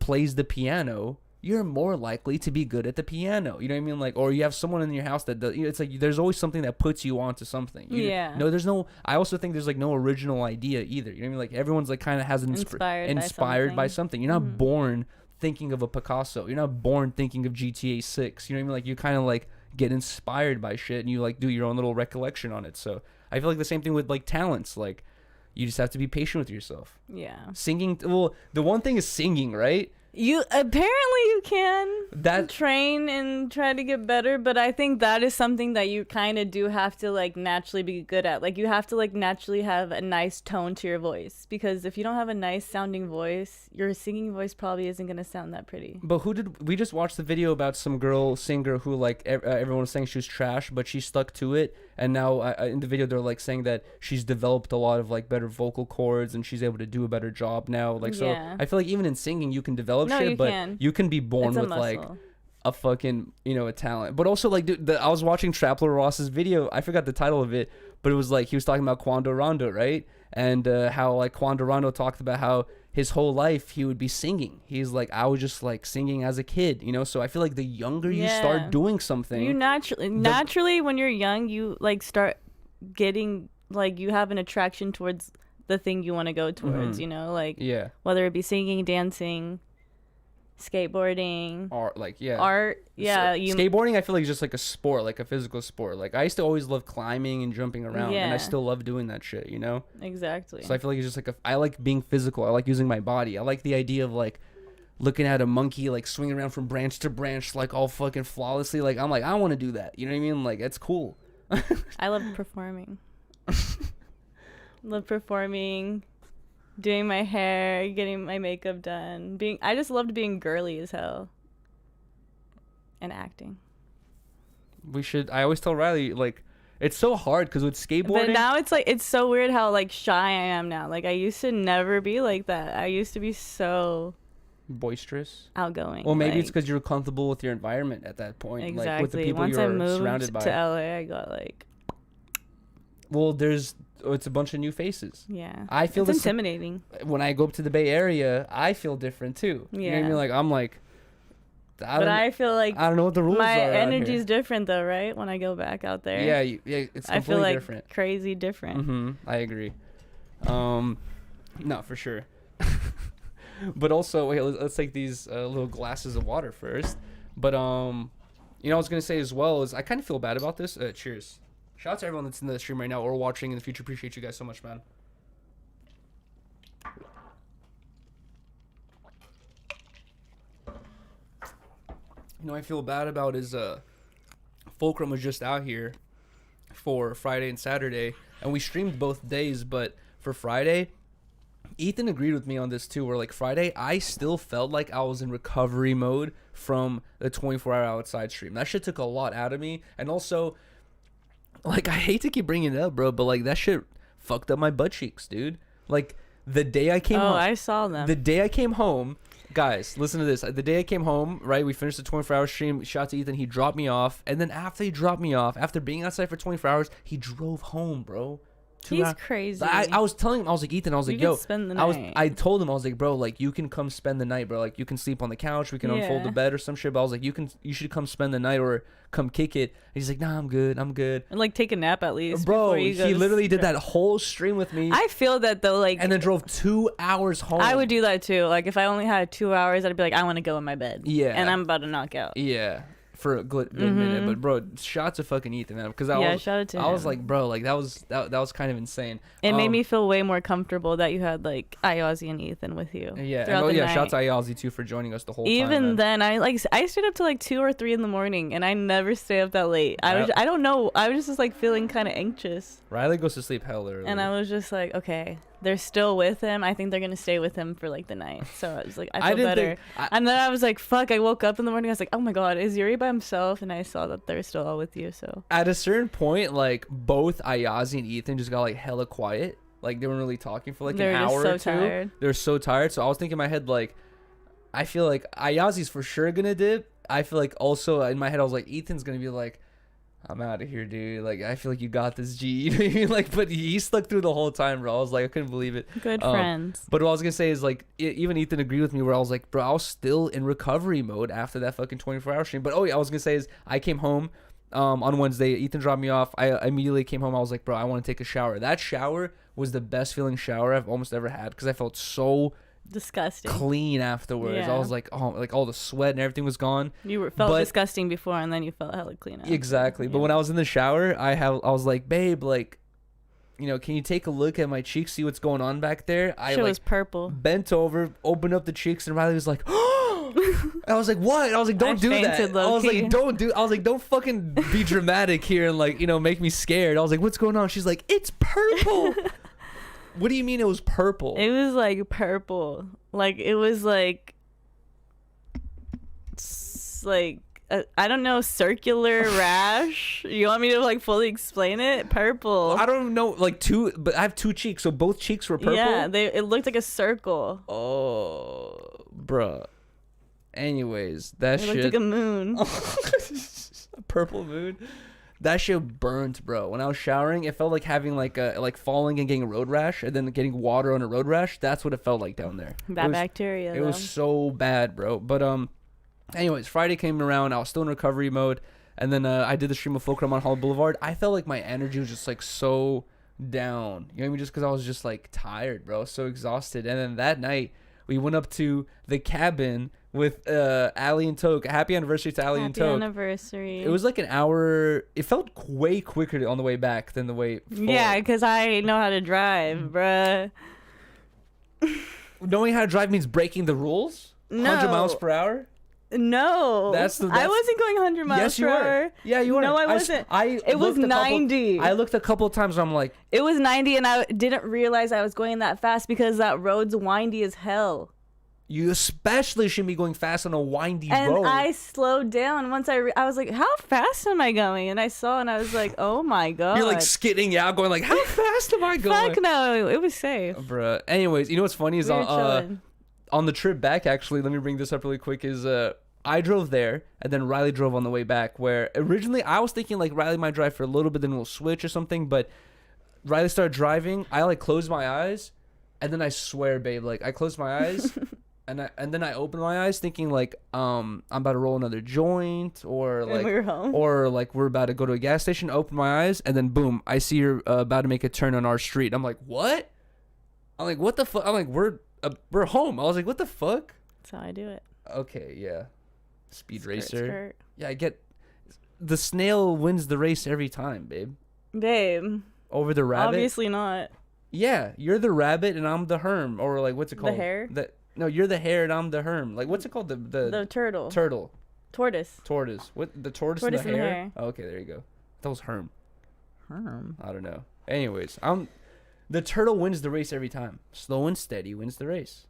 [SPEAKER 2] plays the piano, you're more likely to be good at the piano. You know what I mean? Like, or you have someone in your house that does, you know, it's like there's always something that puts you onto something. I also think there's, like, no original idea either. You know what I mean? Like, everyone's, like, kind of has inspired by something. You're not born thinking of a Picasso. You're not born thinking of GTA 6. You know what I mean? Like, you kind of, like, get inspired by shit and you, like, do your own little recollection on it. So I feel like the same thing with, like, talents. Like, you just have to be patient with yourself. Yeah. Singing, well, the one thing is singing, right?
[SPEAKER 3] You can train and try to get better, but I think that is something that you kind of do have to, like, naturally be good at. Like, you have to, like, naturally have a nice tone to your voice, because if you don't have a nice sounding voice, your singing voice probably isn't going to sound that pretty.
[SPEAKER 2] But we just watched the video about some girl singer who, like, everyone was saying she was trash, but she stuck to it. And now in the video, they're, like, saying that she's developed a lot of, like, better vocal cords and she's able to do a better job now. Like, so I feel like even in singing, you can develop shit, but you can be born with, like, a fucking, you know, a talent. But also, like, dude, I was watching Trapler Ross's video. I forgot the title of it, but it was, like, he was talking about Quando Rondo, right? And how, like, Quando Rondo talked about how his whole life he would be singing. He's like, I was just, like, singing as a kid, you know? So I feel like the younger you start doing something,
[SPEAKER 3] you naturally when you're young, you, like, start getting, like, you have an attraction towards the thing you want to go towards, you know? Like, whether it be singing, dancing, skateboarding, art.
[SPEAKER 2] Skateboarding, I feel like is just, like, a sport, like a physical sport. Like, I used to always love climbing and jumping around, and I still love doing that shit, you know?
[SPEAKER 3] Exactly.
[SPEAKER 2] So I feel like it's just, like, I like being physical. I like using my body. I like the idea of, like, looking at a monkey, like, swinging around from branch to branch, like, all fucking flawlessly. Like, I'm like, I want to do that. You know what I mean? Like, it's cool.
[SPEAKER 3] I love performing. Doing my hair, getting my makeup done. I just loved being girly as hell. And acting.
[SPEAKER 2] I always tell Riley, like, it's so hard because with skateboarding.
[SPEAKER 3] But now it's, like, it's so weird how, like, shy I am now. Like, I used to never be like that. I used to be so
[SPEAKER 2] boisterous,
[SPEAKER 3] outgoing.
[SPEAKER 2] Well, maybe it's because you're comfortable with your environment at that point.
[SPEAKER 3] Exactly.
[SPEAKER 2] Like, with the people
[SPEAKER 3] Once
[SPEAKER 2] you're
[SPEAKER 3] I moved
[SPEAKER 2] surrounded by.
[SPEAKER 3] to LA, I got, like,
[SPEAKER 2] well, it's a bunch of new faces.
[SPEAKER 3] Yeah.
[SPEAKER 2] I feel
[SPEAKER 3] it's intimidating.
[SPEAKER 2] When I go up to the Bay Area, I feel different too.
[SPEAKER 3] Yeah.
[SPEAKER 2] You know what I mean? Like, I'm like,
[SPEAKER 3] I feel like
[SPEAKER 2] I don't know what the rules are.
[SPEAKER 3] My energy's different though, right? When I go back out there.
[SPEAKER 2] Yeah, it's completely
[SPEAKER 3] I feel like
[SPEAKER 2] different.
[SPEAKER 3] Crazy different.
[SPEAKER 2] I agree. No, for sure. But also, wait, let's take these little glasses of water first. But you know, what I was gonna say as well is I kind of feel bad about this. Cheers. Shout out to everyone that's in the stream right now or watching in the future. Appreciate you guys so much, man. You know, I feel bad about is Fulcrum was just out here for Friday and Saturday, and we streamed both days. But for Friday, Ethan agreed with me on this too. Where, like, Friday, I still felt like I was in recovery mode from the 24-hour outside stream. That shit took a lot out of me, and also, like, I hate to keep bringing it up, bro, but, like, that shit fucked up my butt cheeks, dude. Like, the day I came home.
[SPEAKER 3] I saw them.
[SPEAKER 2] The day I came home, Guys, listen to this. The day I came home, right, we finished the 24-hour stream. Shout out to Ethan. He dropped me off. And then after he dropped me off, after being outside for 24 hours, he drove home, bro.
[SPEAKER 3] He's crazy.
[SPEAKER 2] I was telling him, I was like, Ethan, I was like, yo,
[SPEAKER 3] spend the night.
[SPEAKER 2] I told him, I was like, bro, like, you can come spend the night, bro. Like, you can sleep on the couch. We can unfold the bed or some shit. But I was like, you should come spend the night or come kick it. And he's like, nah, I'm good.
[SPEAKER 3] And like take a nap at least.
[SPEAKER 2] Bro, he literally did that whole stream with me.
[SPEAKER 3] I feel that though, like.
[SPEAKER 2] And then drove 2 hours home.
[SPEAKER 3] I would do that too. Like if I only had 2 hours, I'd be like, I want to go in my bed.
[SPEAKER 2] Yeah.
[SPEAKER 3] And I'm about to knock out.
[SPEAKER 2] Yeah. For a good minute, but bro, shout to fucking Ethan, man, because
[SPEAKER 3] shout out to him.
[SPEAKER 2] I was like, bro, like that was kind of insane.
[SPEAKER 3] It made me feel way more comfortable that you had like Ayazi and Ethan with you.
[SPEAKER 2] Yeah, and shout out to Ayazi too for joining us the whole time.
[SPEAKER 3] Even then, I stayed up to like 2 or 3 in the morning, and I never stay up that late. I don't know, I was just like feeling kind of anxious.
[SPEAKER 2] Riley goes to sleep hell early,
[SPEAKER 3] and I was just like, okay, they're still with him. I think they're gonna stay with him for like the night. So I was like, I feel better. And then I was like, fuck. I woke up in the morning. I was like, oh my god, is Yuri by himself? And I saw that they're still all with you. So
[SPEAKER 2] at a certain point, like both Ayazi and Ethan just got like hella quiet. Like they weren't really talking for like an hour or two.
[SPEAKER 3] Tired.
[SPEAKER 2] They're so tired. So I was thinking in my head, like, I feel like Ayazi's for sure gonna dip. I feel like also in my head I was like, Ethan's gonna be like, I'm out of here, dude. Like, I feel like you got this, G. You know what I mean? Like, but he stuck through the whole time, bro. I was like, I couldn't believe it.
[SPEAKER 3] Good friends.
[SPEAKER 2] But what I was going to say is, like, even Ethan agreed with me where I was like, bro, I was still in recovery mode after that fucking 24-hour stream. But, I was going to say is, I came home on Wednesday. Ethan dropped me off. I immediately came home. I was like, bro, I want to take a shower. That shower was the best feeling shower I've almost ever had because I felt so
[SPEAKER 3] disgusting
[SPEAKER 2] clean afterwards. I was like, oh, like all the sweat and everything was gone.
[SPEAKER 3] You felt disgusting before and then you felt hella clean after.
[SPEAKER 2] Exactly. But when I was in the shower, I was like, babe, like, you know, can you take a look at my cheeks, see what's going on back there? I
[SPEAKER 3] was purple.
[SPEAKER 2] Bent over, opened up the cheeks, and Riley was like, oh. I was like, what? I was like, don't do that. I was like, don't fucking be dramatic here and like, you know, make me scared. I was like, what's going on? She's like, it's purple. What do you mean it was purple?
[SPEAKER 3] It was like purple. Like it was like I don't know, circular rash. You want me to like fully explain it? Purple.
[SPEAKER 2] I don't know, like but I have 2 cheeks, so both cheeks were purple.
[SPEAKER 3] Yeah, it looked like a circle.
[SPEAKER 2] Oh, bruh. Anyways, that shit
[SPEAKER 3] looked like a moon.
[SPEAKER 2] A purple moon. That shit burnt, bro. When I was showering, it felt like having like falling and getting a road rash and then getting water on a road rash. That's what it felt like down there.
[SPEAKER 3] Bacteria.
[SPEAKER 2] It was so bad, bro. But anyways, Friday came around. I was still in recovery mode, and then I did the stream of Fulcrum on Hollywood Boulevard. I felt like my energy was just like so down. You know what I mean? Just because I was just like tired, bro. So exhausted. And then that night we went up to the cabin with Ali and Toke. Happy anniversary to Ali and Toke.
[SPEAKER 3] Happy anniversary.
[SPEAKER 2] It was like an hour. It felt way quicker on the way back than the way forward.
[SPEAKER 3] Yeah, because I know how to drive, bruh.
[SPEAKER 2] Knowing how to drive means breaking the rules?
[SPEAKER 3] No.
[SPEAKER 2] 100 miles per hour?
[SPEAKER 3] No. I wasn't going 100 miles per hour.
[SPEAKER 2] Yeah, you were.
[SPEAKER 3] No, I wasn't. It was 90.
[SPEAKER 2] I looked a couple of times and I'm like...
[SPEAKER 3] It was 90 and I didn't realize I was going that fast because that road's windy as hell.
[SPEAKER 2] You especially shouldn't be going fast on a windy road.
[SPEAKER 3] And I slowed down once I was like, how fast am I going? And I saw and I was like, oh my god.
[SPEAKER 2] You're like skidding out going like, how fast am I going?
[SPEAKER 3] Fuck no, it was safe.
[SPEAKER 2] Bruh. Anyways, you know what's funny is on the trip back, actually, let me bring this up really quick, is I drove there and then Riley drove on the way back, where originally I was thinking like Riley might drive for a little bit, then we'll switch or something, but Riley started driving. I like closed my eyes and then I swear, babe, like I closed my eyes and then I opened my eyes thinking like I'm about to roll another joint or like
[SPEAKER 3] we're home.
[SPEAKER 2] Or like we're about to go to a gas station. Open my eyes and then boom, I see you're about to make a turn on our street. I'm like, what? I'm like, what the fuck? I'm like, we're home. I was like, what the fuck?
[SPEAKER 3] That's how I do it.
[SPEAKER 2] Okay, yeah. Speed
[SPEAKER 3] Skirt,
[SPEAKER 2] racer.
[SPEAKER 3] skirt.
[SPEAKER 2] Yeah, I get. The snail wins the race every time, babe.
[SPEAKER 3] Babe.
[SPEAKER 2] Over the rabbit.
[SPEAKER 3] Obviously not.
[SPEAKER 2] Yeah, you're the rabbit and I'm the herm, or like what's it called?
[SPEAKER 3] The hare.
[SPEAKER 2] No, you're the hare and I'm the herm. Like what's it called?
[SPEAKER 3] The turtle.
[SPEAKER 2] Turtle.
[SPEAKER 3] Tortoise.
[SPEAKER 2] What? The tortoise and the hare? Oh, okay, there you go. That was herm.
[SPEAKER 3] Herm.
[SPEAKER 2] I don't know. Anyways, the turtle wins the race every time. Slow and steady wins the race.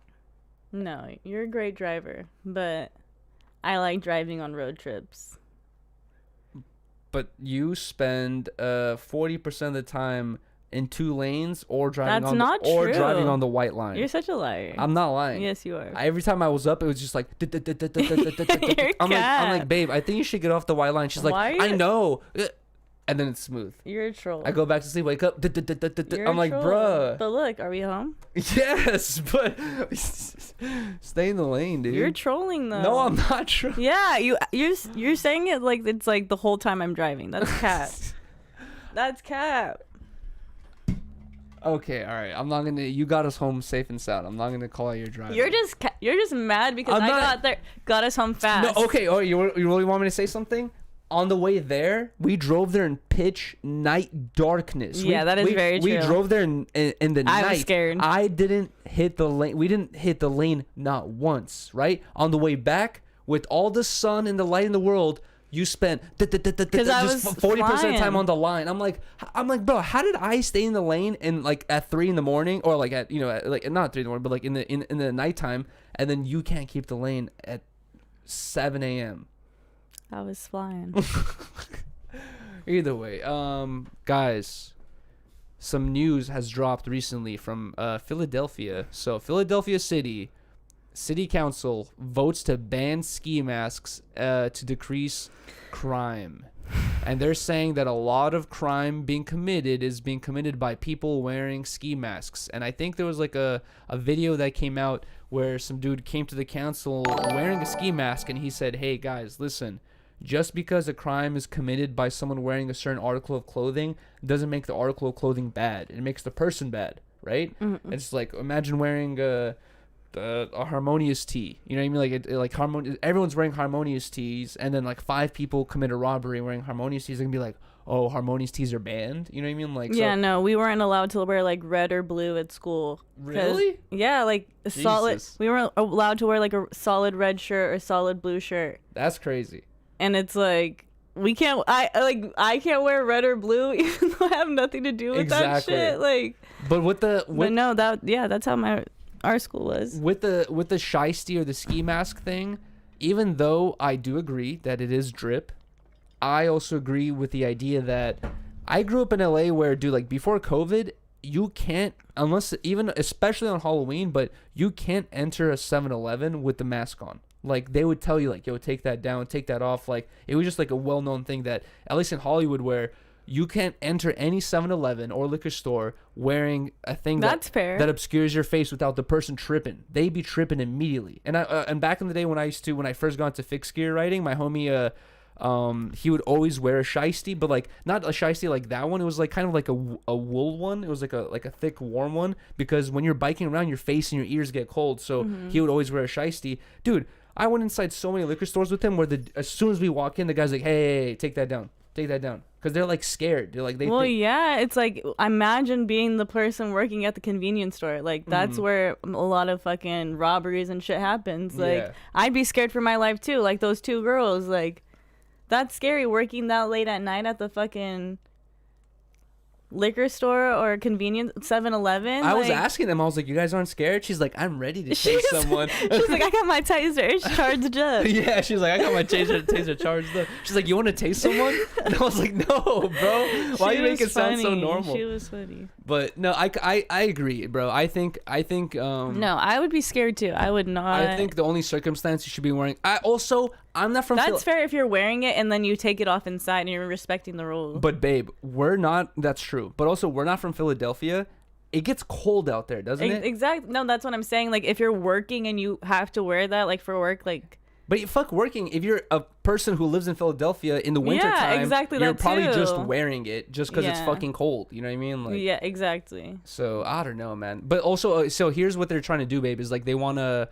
[SPEAKER 3] No, you're a great driver, but I like driving on road trips.
[SPEAKER 2] But you spend 40% of the time in 2 lanes or driving
[SPEAKER 3] That's
[SPEAKER 2] on
[SPEAKER 3] not
[SPEAKER 2] or
[SPEAKER 3] true.
[SPEAKER 2] driving on the white line.
[SPEAKER 3] You're such a liar.
[SPEAKER 2] I'm not lying.
[SPEAKER 3] Yes, you are.
[SPEAKER 2] Every time I was up, it was just like.
[SPEAKER 3] You're
[SPEAKER 2] I'm
[SPEAKER 3] cat.
[SPEAKER 2] like, babe, I think you should get off the white line. She's like,
[SPEAKER 3] Why are you-
[SPEAKER 2] I know. And then it's smooth.
[SPEAKER 3] You're a troll.
[SPEAKER 2] I go back to sleep, wake up.
[SPEAKER 3] You're
[SPEAKER 2] I'm
[SPEAKER 3] a
[SPEAKER 2] like,
[SPEAKER 3] troll.
[SPEAKER 2] bruh.
[SPEAKER 3] But look, are we home?
[SPEAKER 2] Yes, but stay in the lane, dude.
[SPEAKER 3] You're trolling though.
[SPEAKER 2] No, I'm not true.
[SPEAKER 3] Yeah, you're saying it like it's like the whole time I'm driving. That's cap. That's cap.
[SPEAKER 2] Okay, all right. I'm not gonna. You got us home safe and sound. I'm not gonna call out your driver.
[SPEAKER 3] You're just mad because
[SPEAKER 2] I'm
[SPEAKER 3] got us home fast.
[SPEAKER 2] No, okay. Oh, you really want me to say something? On the way there, we drove there in pitch night darkness.
[SPEAKER 3] Yeah, that is very
[SPEAKER 2] We
[SPEAKER 3] true.
[SPEAKER 2] drove there in the night.
[SPEAKER 3] I was scared.
[SPEAKER 2] I didn't hit the lane. We didn't hit the lane not once. Right on the way back, with all the sun and the light in the world, you spent
[SPEAKER 3] I
[SPEAKER 2] just
[SPEAKER 3] was
[SPEAKER 2] 40% of the time
[SPEAKER 3] flying.
[SPEAKER 2] on the line. I'm like, bro, how did I stay in the lane and like at 3 a.m. or like at like not 3 a.m, but like in the nighttime, and then you can't keep the lane at 7 a.m.
[SPEAKER 3] I was flying.
[SPEAKER 2] Either way, guys, some news has dropped recently from Philadelphia. So Philadelphia City Council votes to ban ski masks to decrease crime. And they're saying that a lot of crime being committed by people wearing ski masks. And I think there was like a video that came out where some dude came to the council wearing a ski mask, and he said, hey guys, listen, just because a crime is committed by someone wearing a certain article of clothing doesn't make the article of clothing bad. It makes the person bad, right?
[SPEAKER 3] Mm-mm.
[SPEAKER 2] It's like, imagine wearing a harmonious tee. You know what I mean? Like everyone's wearing harmonious tees, and then like 5 people commit a robbery wearing harmonious tees. They're gonna be like, oh, harmonious tees are banned. You know what I mean? Like,
[SPEAKER 3] Yeah,
[SPEAKER 2] so,
[SPEAKER 3] no, we weren't allowed to wear like red or blue at school. 'Cause-
[SPEAKER 2] Really?
[SPEAKER 3] Yeah, like a solid.
[SPEAKER 2] Jesus.
[SPEAKER 3] We weren't allowed to wear like a solid red shirt or solid blue shirt,
[SPEAKER 2] that's crazy.
[SPEAKER 3] and it's like we can't. I can't wear red or blue even though I have nothing to do with
[SPEAKER 2] Exactly.
[SPEAKER 3] that shit. Like,
[SPEAKER 2] But
[SPEAKER 3] but no, that's how our school was.
[SPEAKER 2] with the shiesty or the ski mask thing, even though I do agree that it is drip, I also agree with the idea that I grew up in LA where, dude, like before COVID, you can't, unless even especially on Halloween, but you can't enter a 7-Eleven with the mask on. Like they would tell you like, yo, take that down, take that off. Like it was just like a well-known thing that at least in Hollywood where you can't enter any 7-Eleven or liquor store wearing a thing
[SPEAKER 3] That's fair.
[SPEAKER 2] that obscures your face without the person tripping. They be tripping immediately. And and back in the day when I first got into fixed gear riding, my homie he would always wear a shiesty, but like not a shiesty like that one. It was like kind of like a wool one. It was like a thick warm one, because when you're biking around, your face and your ears get cold. So he would always wear a shiesty. Dude, I went inside so many liquor stores with him where as soon as we walk in, the guy's like, hey, take that down. Take that down. Because they're like scared. They're like,
[SPEAKER 3] Yeah, it's like, imagine being the person working at the convenience store. Like, that's where a lot of fucking robberies and shit happens. Like,
[SPEAKER 2] Yeah.
[SPEAKER 3] I'd be scared for my life too. Like, those 2 girls, like, that's scary working that late at night at the fucking liquor store or convenience 7-Eleven.
[SPEAKER 2] I was asking them, I was like, you guys aren't scared? She's like, I'm ready to chase someone.
[SPEAKER 3] She's like, I got my taser. It's charged up.
[SPEAKER 2] Yeah, she's like, I got my taser charged up. She's like, you want to taste someone? And I was like, no, bro. Why you make it sound so normal?
[SPEAKER 3] She was funny.
[SPEAKER 2] But no, I agree, bro. I think
[SPEAKER 3] No, I would be scared too. I would not.
[SPEAKER 2] I think the only circumstance you should be wearing. I'm not from.
[SPEAKER 3] That's fair if you're wearing it and then you take it off inside and you're respecting the rules.
[SPEAKER 2] But babe, we're not. That's true. But also, we're not from Philadelphia. It gets cold out there, doesn't it?
[SPEAKER 3] Exactly. No, that's what I'm saying. Like, if you're working and you have to wear that, like for work, like.
[SPEAKER 2] But fuck working. If you're a person who lives in Philadelphia in the wintertime,
[SPEAKER 3] exactly,
[SPEAKER 2] you're
[SPEAKER 3] that
[SPEAKER 2] probably
[SPEAKER 3] too.
[SPEAKER 2] just wearing it just because it's
[SPEAKER 3] Yeah.
[SPEAKER 2] fucking cold. You know what I mean? Like,
[SPEAKER 3] Yeah, exactly.
[SPEAKER 2] So I don't know, man. But also, so here's what they're trying to do, babe. Is like they want to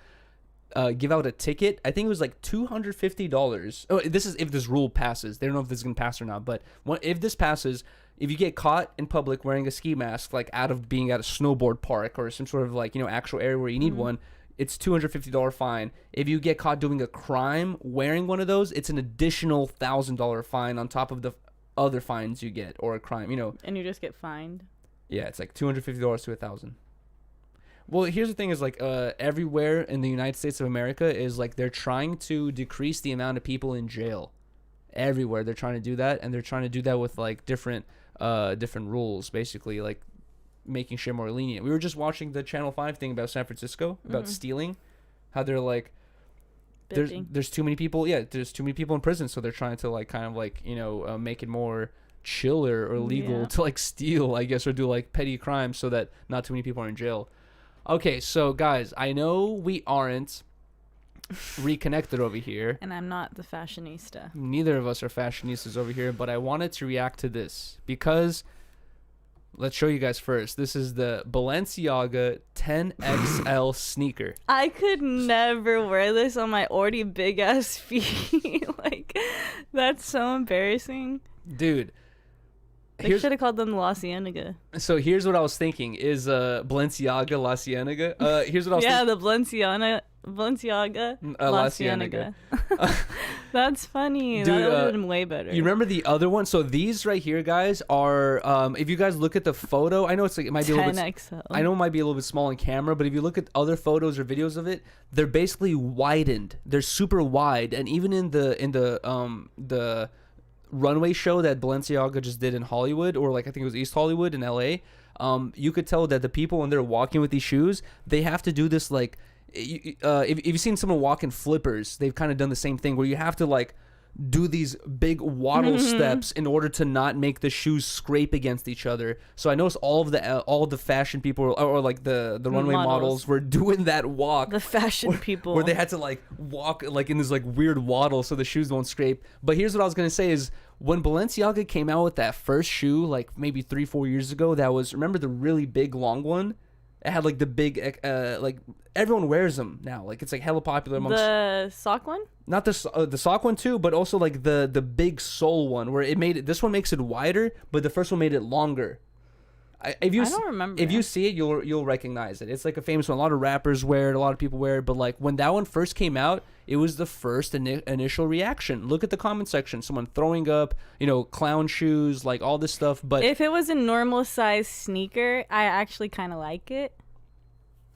[SPEAKER 2] give out a ticket. I think it was like $250. Oh, this is if this rule passes. They don't know if this is gonna pass or not. But if this passes, if you get caught in public wearing a ski mask, like out of being at a snowboard park or some sort of like actual area where you need one, it's $250 fine. If you get caught doing a crime wearing one of those, it's an additional $1,000 fine on top of the other fines you get, or a crime.
[SPEAKER 3] And you just get fined.
[SPEAKER 2] Yeah, it's like $250 to $1,000. Well, here's the thing: is like everywhere in the United States of America is like they're trying to decrease the amount of people in jail, everywhere. They're trying to do that, and they're trying to do that with like different rules, basically, like making shit more lenient. We were just watching the Channel 5 thing about San Francisco about stealing, how they're like there's too many people. Yeah, there's too many people in prison, so they're trying to like kind of like, you know, make it more chiller or legal to like steal, I guess, or do like petty crimes so that not too many people are in jail. Okay, so guys, I know we aren't reconnected over here,
[SPEAKER 3] and I'm not the fashionista.
[SPEAKER 2] Neither of us are fashionistas over here, but I wanted to react to this because let's show you guys first. This is the Balenciaga 10XL sneaker.
[SPEAKER 3] I could never wear this on my already big ass feet. Like, that's so embarrassing.
[SPEAKER 2] Dude,
[SPEAKER 3] they should have called them La Cienega.
[SPEAKER 2] So here's what I was thinking is Balenciaga La Cienega. Here's what I was thinking.
[SPEAKER 3] The Balenciaga La Cienega. That's funny.
[SPEAKER 2] Dude,
[SPEAKER 3] that would have been way better.
[SPEAKER 2] You remember the other one? So these right here, guys, are if you guys look at the photo, I know it's like it might be a little bit. 10XL. I know it might be a little bit small on camera, but if you look at other photos or videos of it, they're basically widened. They're super wide, and even in the runway show that Balenciaga just did in Hollywood, or like I think it was East Hollywood in LA, you could tell that the people when they're walking with these shoes, they have to do this like. If you've seen someone walk in flippers, they've kind of done the same thing where you have to like do these big waddle steps in order to not make the shoes scrape against each other. So I noticed all of the fashion people or like the runway models were doing that walk.
[SPEAKER 3] The fashion people
[SPEAKER 2] where they had to like walk like in this like weird waddle so the shoes don't scrape. But here's what I was gonna say is when Balenciaga came out with that first shoe like maybe 3-4 years ago, that was, remember the really big long one? It had like the big like everyone wears them now. Like it's like hella popular amongst
[SPEAKER 3] the sock one.
[SPEAKER 2] Not the sock one too, but also like the big sole one where it made it. This one makes it wider, but the first one made it longer. I don't remember. If you see it, you'll recognize it. It's like a famous one. A lot of rappers wear it. A lot of people wear it. But like when that one first came out, it was the first initial reaction. Look at the comment section. Someone throwing up, you know, clown shoes, like all this stuff. But
[SPEAKER 3] if it was a normal size sneaker, I actually kind of like it.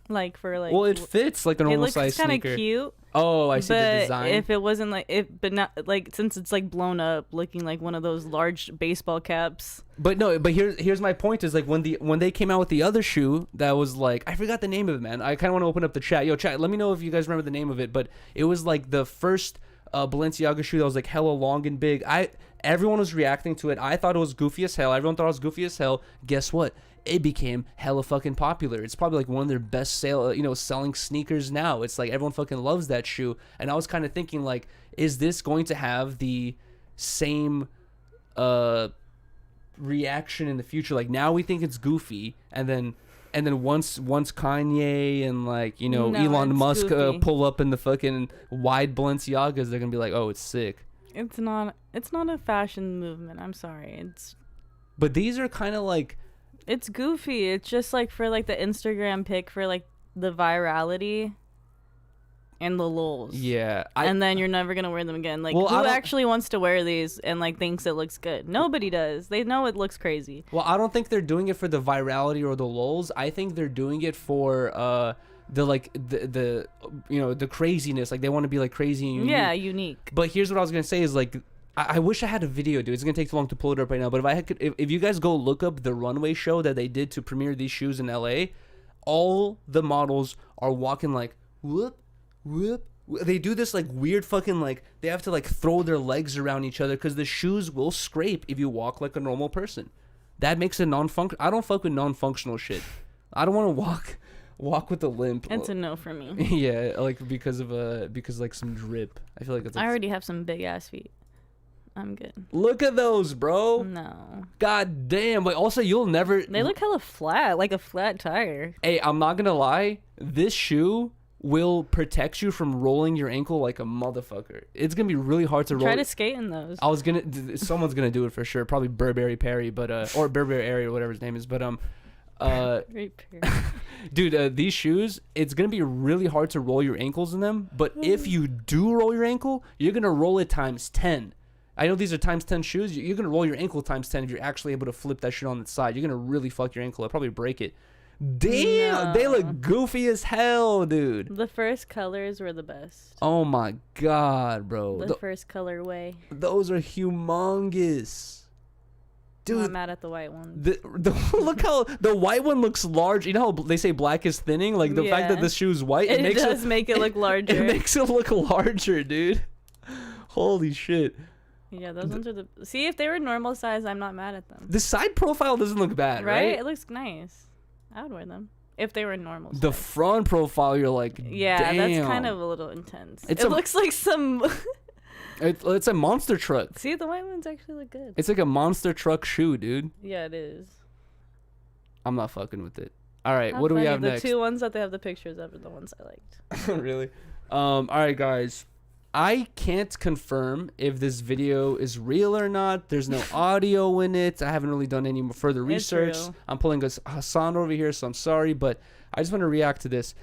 [SPEAKER 3] Like for like.
[SPEAKER 2] Well, it fits like a normal size sneaker. It looks kind of cute. Oh, I see the design.
[SPEAKER 3] If it wasn't like but not like since it's like blown up, looking like one of those large baseball caps.
[SPEAKER 2] But no, but here's my point is like when they came out with the other shoe that was like, I forgot the name of it, man. I kind of want to open up the chat. Yo, chat, let me know if you guys remember the name of it. But it was like the first Balenciaga shoe that was like hella long and big. Everyone was reacting to it. I thought it was goofy as hell. Everyone thought it was goofy as hell. Guess what? It became hella fucking popular. It's probably like one of their best selling sneakers now. It's like everyone fucking loves that shoe. And I was kind of thinking like, is this going to have the same reaction in the future? Like now we think it's goofy, and then once Kanye and like Elon Musk pull up in the fucking wide Balenciagas, they're gonna be like, oh, it's sick.
[SPEAKER 3] It's not a fashion movement. I'm sorry.
[SPEAKER 2] But these are kind of like.
[SPEAKER 3] It's goofy. It's just like for like the Instagram pic for like the virality and the lulz.
[SPEAKER 2] Yeah.
[SPEAKER 3] And then you're never going to wear them again. Like, who actually wants to wear these and like thinks it looks good? Nobody does. They know it looks crazy.
[SPEAKER 2] Well, I don't think they're doing it for the virality or the lulz. I think they're doing it for the craziness. Like they want to be like crazy and unique.
[SPEAKER 3] Yeah, unique.
[SPEAKER 2] But here's what I was going to say is like, I wish I had a video, dude. It's gonna take too long to pull it up right now. But if you guys go look up the runway show that they did to premiere these shoes in LA, all the models are walking like whoop, whoop. They do this like weird fucking like they have to like throw their legs around each other because the shoes will scrape if you walk like a normal person. That makes it non-functional. I don't fuck with non-functional shit. I don't want to walk with a limp.
[SPEAKER 3] It's a no for me.
[SPEAKER 2] Yeah, like because like some drip. I feel like it's. Like,
[SPEAKER 3] I already have some big ass feet. I'm good.
[SPEAKER 2] Look at those, bro.
[SPEAKER 3] No.
[SPEAKER 2] God damn. But also, you'll never.
[SPEAKER 3] They look hella flat, like a flat tire.
[SPEAKER 2] Hey, I'm not gonna lie. This shoe will protect you from rolling your ankle like a motherfucker. It's gonna be really hard to roll.
[SPEAKER 3] Try to skate in those.
[SPEAKER 2] Someone's gonna do it for sure. Probably Burberry Perry, but or Burberry Airy or whatever his name is. But dude, these shoes, it's gonna be really hard to roll your ankles in them. But if you do roll your ankle, you're gonna roll it times 10. I know these are times 10 shoes. You're going to roll your ankle times 10 if you're actually able to flip that shit on its side. You're going to really fuck your ankle up, probably break it. Damn, they look goofy as hell, dude.
[SPEAKER 3] The first colors were the best.
[SPEAKER 2] Oh my god, bro.
[SPEAKER 3] The first colorway.
[SPEAKER 2] Those are humongous. Dude,
[SPEAKER 3] I'm not mad at the white one.
[SPEAKER 2] Look how the white one looks large. You know how they say black is thinning? Like the fact that the shoe's white,
[SPEAKER 3] it does make it look larger.
[SPEAKER 2] It makes it look larger, dude. Holy shit.
[SPEAKER 3] Yeah, those ones are the... See, if they were normal size, I'm not mad at them.
[SPEAKER 2] The side profile doesn't look bad, right?
[SPEAKER 3] It looks nice. I would wear them. If they were normal size.
[SPEAKER 2] The front profile, you're like,
[SPEAKER 3] yeah,
[SPEAKER 2] damn.
[SPEAKER 3] That's kind of a little intense. It looks like some...
[SPEAKER 2] It's a monster truck.
[SPEAKER 3] See, the white ones actually look good.
[SPEAKER 2] It's like a monster truck shoe, dude.
[SPEAKER 3] Yeah, it is.
[SPEAKER 2] I'm not fucking with it. All right,
[SPEAKER 3] How
[SPEAKER 2] what do we
[SPEAKER 3] funny.
[SPEAKER 2] have next?
[SPEAKER 3] The two ones that they have the pictures of are the ones I liked.
[SPEAKER 2] Really? All right, guys. I can't confirm if this video is real or not. There's no audio in it. I haven't really done any further research. I'm pulling a sound over here, so I'm sorry, but I just want to react to this.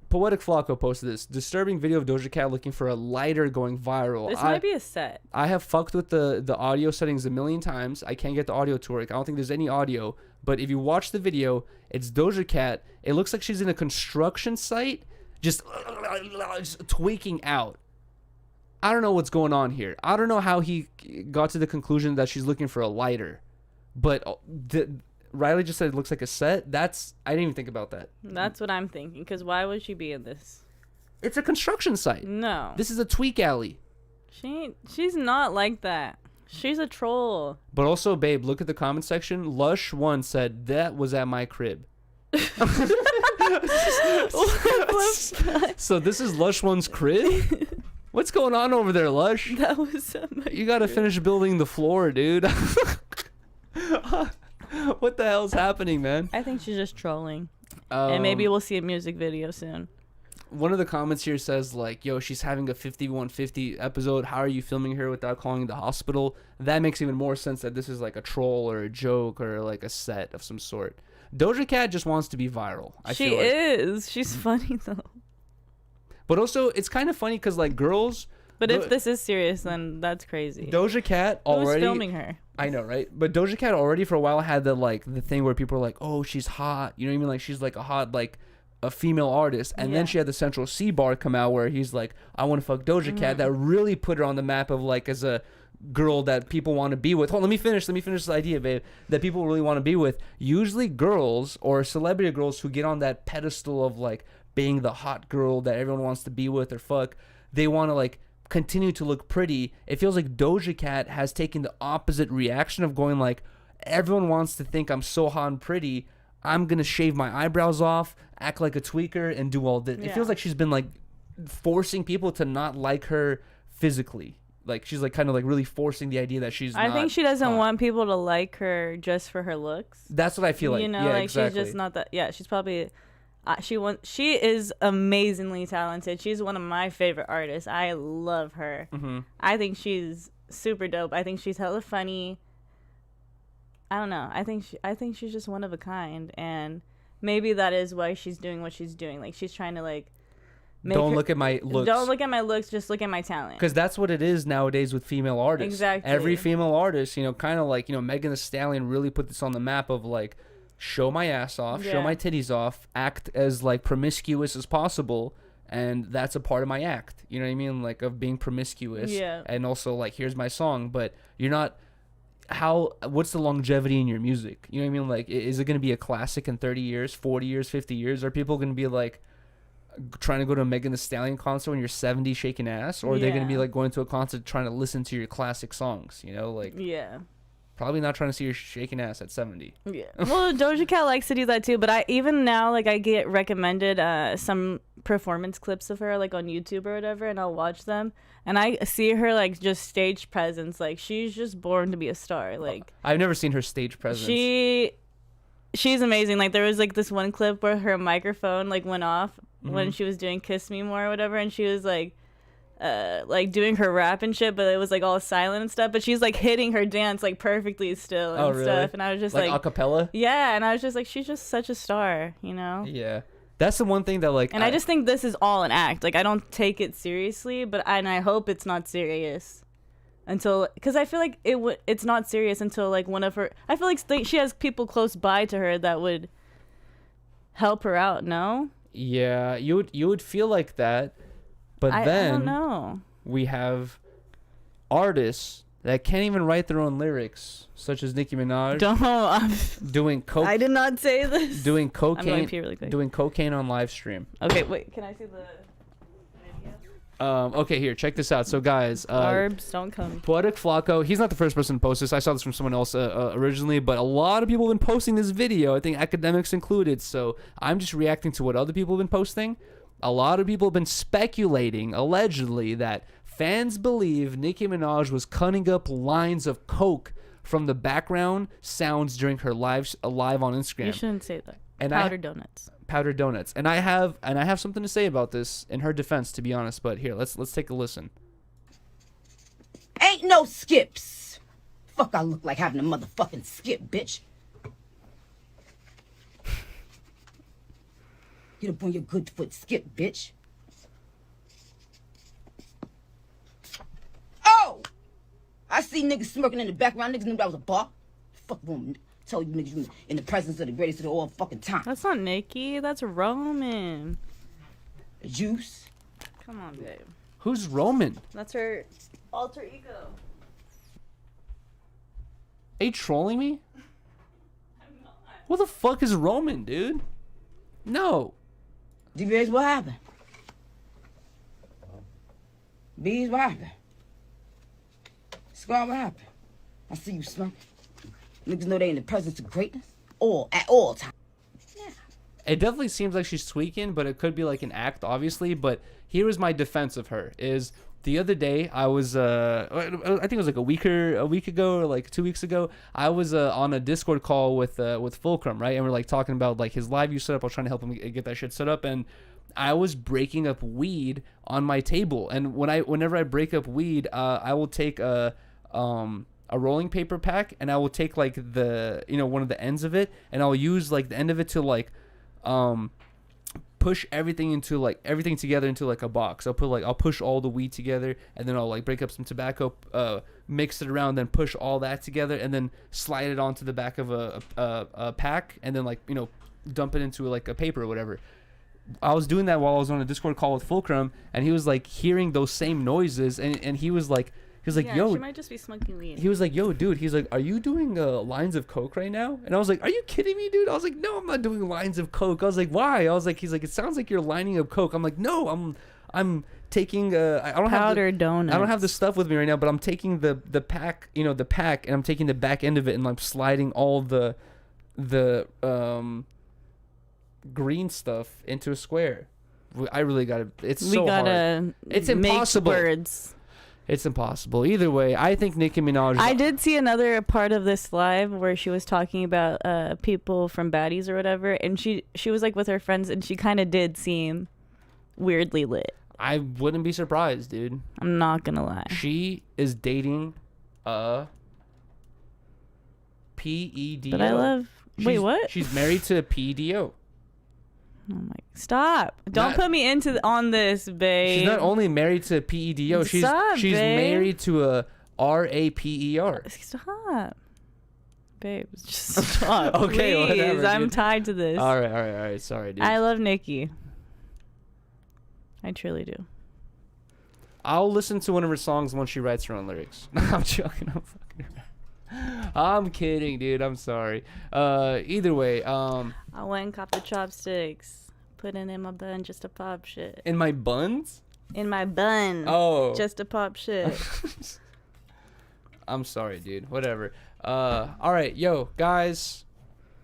[SPEAKER 2] Poetic Flacco posted this disturbing video of Doja Cat looking for a lighter going viral.
[SPEAKER 3] This might be a set.
[SPEAKER 2] I have fucked with the audio settings a million times. I can't get the audio to work. I don't think there's any audio. But if you watch the video, it's Doja Cat. It looks like she's in a construction site, just tweaking out. I don't know what's going on here. I don't know how he got to the conclusion that she's looking for a lighter. But Riley just said it looks like a set. I didn't even think about that.
[SPEAKER 3] That's what I'm thinking. Because why would she be in this?
[SPEAKER 2] It's a construction site.
[SPEAKER 3] No.
[SPEAKER 2] This is a tweak alley.
[SPEAKER 3] She's not like that. She's a troll.
[SPEAKER 2] But also, babe, look at the comment section. Lush1 said, that was at my crib. So this is Lush1's crib? What's going on over there, Lush?
[SPEAKER 3] That was at my
[SPEAKER 2] You gotta finish building the floor, dude. What the hell's happening, man?
[SPEAKER 3] I think she's just trolling. And maybe we'll see a music video soon.
[SPEAKER 2] One of the comments here says, like, yo, she's having a 5150 episode. How are you filming her without calling the hospital? That makes even more sense that this is like a troll or a joke or like a set of some sort. Doja Cat just wants to be viral.
[SPEAKER 3] She is. She's funny, though.
[SPEAKER 2] But also, it's kind of funny because, like, girls...
[SPEAKER 3] But if this is serious, then that's crazy.
[SPEAKER 2] Doja Cat already...
[SPEAKER 3] Who's filming her?
[SPEAKER 2] I know, right? But Doja Cat already for a while had the thing where people are like, oh, she's hot. You know what I mean? Like, she's like a hot, like, a female artist. And then she had the Central C bar come out where he's like, I want to fuck Doja Cat. That really put her on the map of, like, as a girl that people want to be with. Hold on, let me finish this idea, babe. That people really want to be with. Usually girls or celebrity girls who get on that pedestal of, like, being the hot girl that everyone wants to be with or fuck, they want to, like, continue to look pretty. It feels like Doja Cat has taken the opposite reaction of going like, everyone wants to think I'm so hot and pretty, I'm gonna shave my eyebrows off, act like a tweaker, and do all this. It feels like she's been like forcing people to not like her physically. Like she's like kind of like really forcing the idea that she's
[SPEAKER 3] I think she doesn't want people to like her just for her looks.
[SPEAKER 2] That's what I feel like.
[SPEAKER 3] You know,
[SPEAKER 2] yeah,
[SPEAKER 3] like
[SPEAKER 2] exactly.
[SPEAKER 3] she's just not that. Yeah, she's probably she is amazingly talented. She's one of my favorite artists. I love her. I think she's super dope. I think she's hella funny. I don't know. I think she's just one of a kind, and maybe that is why she's doing what she's doing. Like she's trying to like
[SPEAKER 2] don't look at my looks.
[SPEAKER 3] Don't look at my looks. Just look at my talent.
[SPEAKER 2] Because that's what it is nowadays with female artists.
[SPEAKER 3] Exactly.
[SPEAKER 2] Every female artist, you know, kind of like, you know, Megan Thee Stallion really put this on the map of like, show my ass off, show my titties off, act as like promiscuous as possible, and that's a part of my act. You know what I mean? Like of being promiscuous.
[SPEAKER 3] Yeah. And
[SPEAKER 2] also like, here's my song, but you're not. What's the longevity in your music? You know what I mean? Like, is it going to be a classic in 30 years, 40 years, 50 years? Are people going to be like trying to go to a Megan Thee Stallion concert when you're 70 shaking ass? Or are they going to be like going to a concert trying to listen to your classic songs? You know, like, probably not trying to see her shaking ass at 70.
[SPEAKER 3] Yeah. Well, Doja Cat likes to do that too, but I get recommended some performance clips of her like on YouTube or whatever, and I'll watch them, and I see her like just stage presence. Like she's just born to be a star. Like
[SPEAKER 2] I've never seen her stage presence.
[SPEAKER 3] She's amazing. Like there was like this one clip where her microphone like went off when she was doing Kiss Me More or whatever, and she was like doing her rap and shit, but it was like all silent and stuff, but she's like hitting her dance like perfectly still and stuff, and I was just like
[SPEAKER 2] acapella.
[SPEAKER 3] Yeah, and I was just like, she's just such a star, you know.
[SPEAKER 2] Yeah, that's the one thing that like,
[SPEAKER 3] and I just think this is all an act. Like I don't take it seriously, but I hope it's not serious until, because I feel like it's not serious until like one of her, I feel like she has people close by to her that would help her out. No.
[SPEAKER 2] Yeah, you would feel like that, but
[SPEAKER 3] I
[SPEAKER 2] then
[SPEAKER 3] don't know.
[SPEAKER 2] we have artists that can't even write their own lyrics, such as Nicki Minaj. Doing coke.
[SPEAKER 3] I did not say this.
[SPEAKER 2] Doing cocaine.
[SPEAKER 3] I'm going to pee really quick.
[SPEAKER 2] Doing cocaine on live stream.
[SPEAKER 3] Okay, wait. Can I see the video?
[SPEAKER 2] Okay, here, check this out. So, guys,
[SPEAKER 3] Arbs, don't come.
[SPEAKER 2] Poetic Flacco, he's not the first person to post this. I saw this from someone else originally, but a lot of people have been posting this video. I think academics included. So I'm just reacting to what other people have been posting. A lot of people have been speculating, allegedly, that fans believe Nicki Minaj was cutting up lines of coke from the background sounds during her live on Instagram.
[SPEAKER 3] You shouldn't say that.
[SPEAKER 2] And
[SPEAKER 3] powdered donuts.
[SPEAKER 2] Powdered donuts. And I have something to say about this in her defense, to be honest. But here, let's take a listen.
[SPEAKER 4] Ain't no skips. Fuck, I look like having a motherfucking skip, bitch. Get up on your good foot, skip, bitch. Oh! I see niggas smirking in the background. Niggas knew that was a bar. Fuck woman. Tell you niggas you in the presence of the greatest of all fucking time.
[SPEAKER 3] That's not Nicki. That's Roman.
[SPEAKER 4] The juice.
[SPEAKER 3] Come on, babe.
[SPEAKER 2] Who's Roman?
[SPEAKER 3] That's her alter ego.
[SPEAKER 2] Are you trolling me?
[SPEAKER 3] I'm not.
[SPEAKER 2] What the fuck is Roman, dude? No.
[SPEAKER 4] DBA's what happened? B's what happened? Scar what happened? I see you smirking. Niggas know they in the presence of greatness. All at all times. Yeah.
[SPEAKER 2] It definitely seems like she's tweaking, but it could be like an act, obviously. But here is my defense of her: is the other day I was, I think it was like a week ago or like 2 weeks ago. I was on a Discord call with Fulcrum, right? And we're like talking about like his live view setup. I was trying to help him get that shit set up, and I was breaking up weed on my table. And whenever I break up weed, I will take a rolling paper pack, and I will take like one of the ends of it, and I'll use like the end of it to like push everything together into like a box. I'll push all the weed together, and then I'll like break up some tobacco, mix it around, then push all that together, and then slide it onto the back of a pack, and then dump it into like a paper or whatever. I was doing that while I was on a Discord call with Fulcrum, and he was like hearing those same noises, and he was like, yo,
[SPEAKER 3] she might just be smoking weed.
[SPEAKER 2] he was like, yo, dude, he's like, are you doing lines of coke right now? And I was like, are you kidding me, dude? I was like, no, I'm not doing lines of coke. I was like, why? I was like, he's like, it sounds like you're lining up coke. I'm like, no, I'm taking I don't
[SPEAKER 3] powdered donuts.
[SPEAKER 2] I don't have the stuff with me right now, but I'm taking the pack, the pack, and I'm taking the back end of it, and I'm sliding all the green stuff into a square. I really gotta. It's so hard. It's impossible.
[SPEAKER 3] Words.
[SPEAKER 2] It's impossible. Either way, I think Nicki Minaj.
[SPEAKER 3] I did see another part of this live where she was talking about people from Baddies or whatever, and she was like with her friends, and she kind of did seem weirdly lit.
[SPEAKER 2] I wouldn't be surprised, dude.
[SPEAKER 3] I'm not gonna lie.
[SPEAKER 2] She is dating a PEDO.
[SPEAKER 3] But I love. Wait, what?
[SPEAKER 2] She's married to a PEDO.
[SPEAKER 3] Oh my! Stop! Don't put me on this, babe.
[SPEAKER 2] She's not only married to a PEDO. She's married to a RAPER.
[SPEAKER 3] Stop, babe. Just stop.
[SPEAKER 2] Okay,
[SPEAKER 3] please.
[SPEAKER 2] whatever.
[SPEAKER 3] I'm
[SPEAKER 2] dude.
[SPEAKER 3] tied to this.
[SPEAKER 2] All right. Sorry, dude.
[SPEAKER 3] I love Nicki. I truly do.
[SPEAKER 2] I'll listen to one of her songs once she writes her own lyrics. I'm joking. I'm fucking around. I'm kidding, dude. I'm sorry. Either way,
[SPEAKER 3] I went and caught the chopsticks, put it in my bun just to pop shit.
[SPEAKER 2] in my buns.
[SPEAKER 3] In my bun.
[SPEAKER 2] Oh.
[SPEAKER 3] Just to pop shit.
[SPEAKER 2] I'm sorry, dude. Whatever. All right, yo, guys.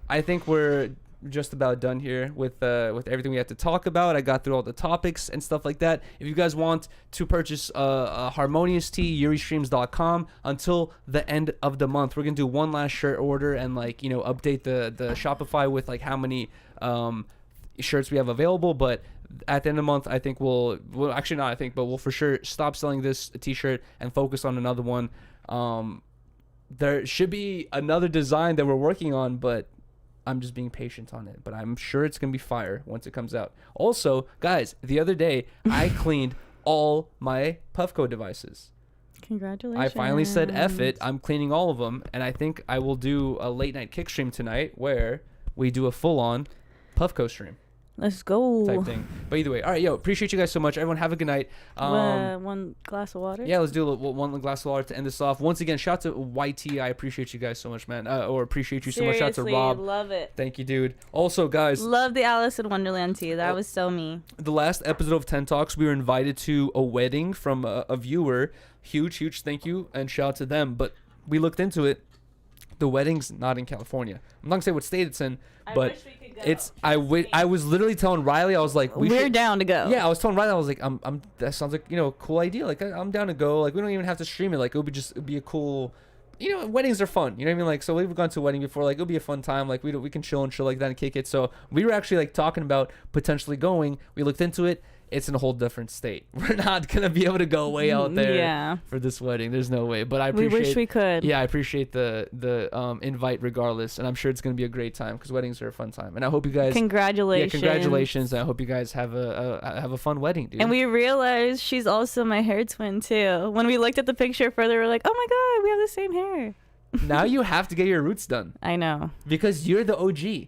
[SPEAKER 2] I think we're just about done here with everything we have to talk about. I got through all the topics and stuff like that. If you guys want to purchase a Harmonious tee, YuriStreams.com until the end of the month. We're gonna do one last shirt order and update the Shopify with like how many shirts we have available. But at the end of the month, I think we'll actually not I think, but we'll for sure stop selling this t-shirt and focus on another one. There should be another design that we're working on, but I'm just being patient on it, but I'm sure it's going to be fire once it comes out. Also, guys, the other day, I cleaned all my Puffco devices.
[SPEAKER 3] Congratulations.
[SPEAKER 2] I finally said F it. I'm cleaning all of them, and I think I will do a late night kick stream tonight where we do a full-on Puffco stream
[SPEAKER 3] Let's go.
[SPEAKER 2] type thing. But either way, all right, yo, appreciate you guys so much. Everyone, have a good night.
[SPEAKER 3] One glass of water.
[SPEAKER 2] Yeah, let's do one glass of water to end this off. Once again, shout out to YT. I appreciate you guys so much, man. Or appreciate you so much. Shout out to Rob.
[SPEAKER 3] Love it.
[SPEAKER 2] Thank you, dude. Also, guys,
[SPEAKER 3] Love the Alice in Wonderland tea. That was so me.
[SPEAKER 2] the last episode of 10 Talks, we were invited to a wedding from a viewer. Huge thank you and shout out to them. But we looked into it. The wedding's not in California. I'm not gonna say what state it's in, but
[SPEAKER 3] wish we could go.
[SPEAKER 2] it's. I was literally telling Riley, I was like,
[SPEAKER 3] We're down to go.
[SPEAKER 2] Yeah, I was telling Riley, I was like, I'm. That sounds like, a cool idea. Like, I'm down to go. Like, we don't even have to stream it. Like, it'd be a cool. Weddings are fun. You know what I mean? Like, so we've gone to a wedding before. Like, it'll be a fun time. Like, we can chill like that and kick it. So we were actually like talking about potentially going. We looked into it. It's in a whole different state. We're not gonna be able to go way out there for this wedding. There's no way. But I appreciate.
[SPEAKER 3] We wish we could.
[SPEAKER 2] Yeah, I appreciate the invite regardless, and I'm sure it's gonna be a great time because weddings are a fun time. And I hope you guys.
[SPEAKER 3] Congratulations.
[SPEAKER 2] Yeah, congratulations. I hope you guys have a fun wedding, dude.
[SPEAKER 3] And we realized she's also my hair twin too. When we looked at the picture further, we're like, oh my god, we have the same hair.
[SPEAKER 2] Now you have to get your roots done.
[SPEAKER 3] I know.
[SPEAKER 2] Because you're the OG.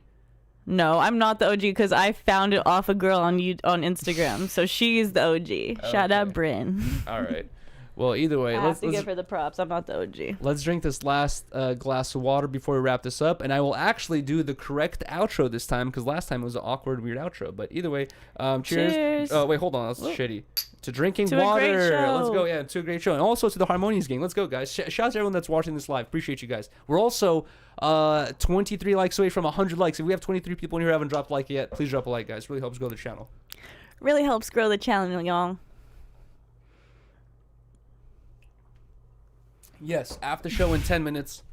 [SPEAKER 3] No, I'm not the OG because I found it off a girl on Instagram. So she's the OG. Shout out Bryn.
[SPEAKER 2] All right. Well, either way,
[SPEAKER 3] I have to give her the props. I'm not the OG.
[SPEAKER 2] Let's drink this last glass of water before we wrap this up, and I will actually do the correct outro this time because last time it was an awkward, weird outro. But either way, cheers. Oh wait, hold on, that's shitty. To drinking
[SPEAKER 3] to
[SPEAKER 2] water.
[SPEAKER 3] A great show.
[SPEAKER 2] Let's go. Yeah, to a great show, and also to the Harmonious gang. Let's go, guys. Shout out to everyone that's watching this live. Appreciate you guys. We're also 23 likes away from 100 likes. If we have 23 people in here who haven't dropped a like yet, please drop a like, guys. Really helps grow the channel.
[SPEAKER 3] Really helps grow the channel, y'all.
[SPEAKER 2] Yes, after show in 10 minutes.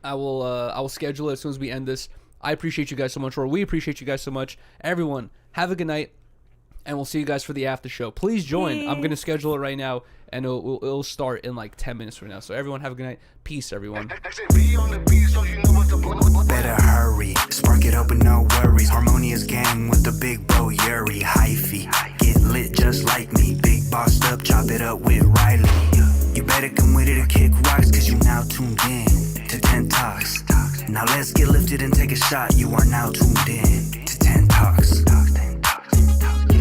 [SPEAKER 2] I will schedule it as soon as we end this. I appreciate you guys so much, or we appreciate you guys so much. Everyone, have a good night, and we'll see you guys for the after show. Please join.
[SPEAKER 3] Peace.
[SPEAKER 2] I'm gonna schedule it right now, and it'll start in like 10 minutes from now. So everyone, have a good night. Peace, everyone.
[SPEAKER 1] Better hurry, spark it up with no worries. Harmonious gang with the big bro Yuriy. Hyphy, get lit just like me. Big bossed up, chop it up with Riley. You better come with it or kick rocks, cause you now tuned in to 10 Talks. Now let's get lifted and take a shot. You are now tuned in to 10 Talks.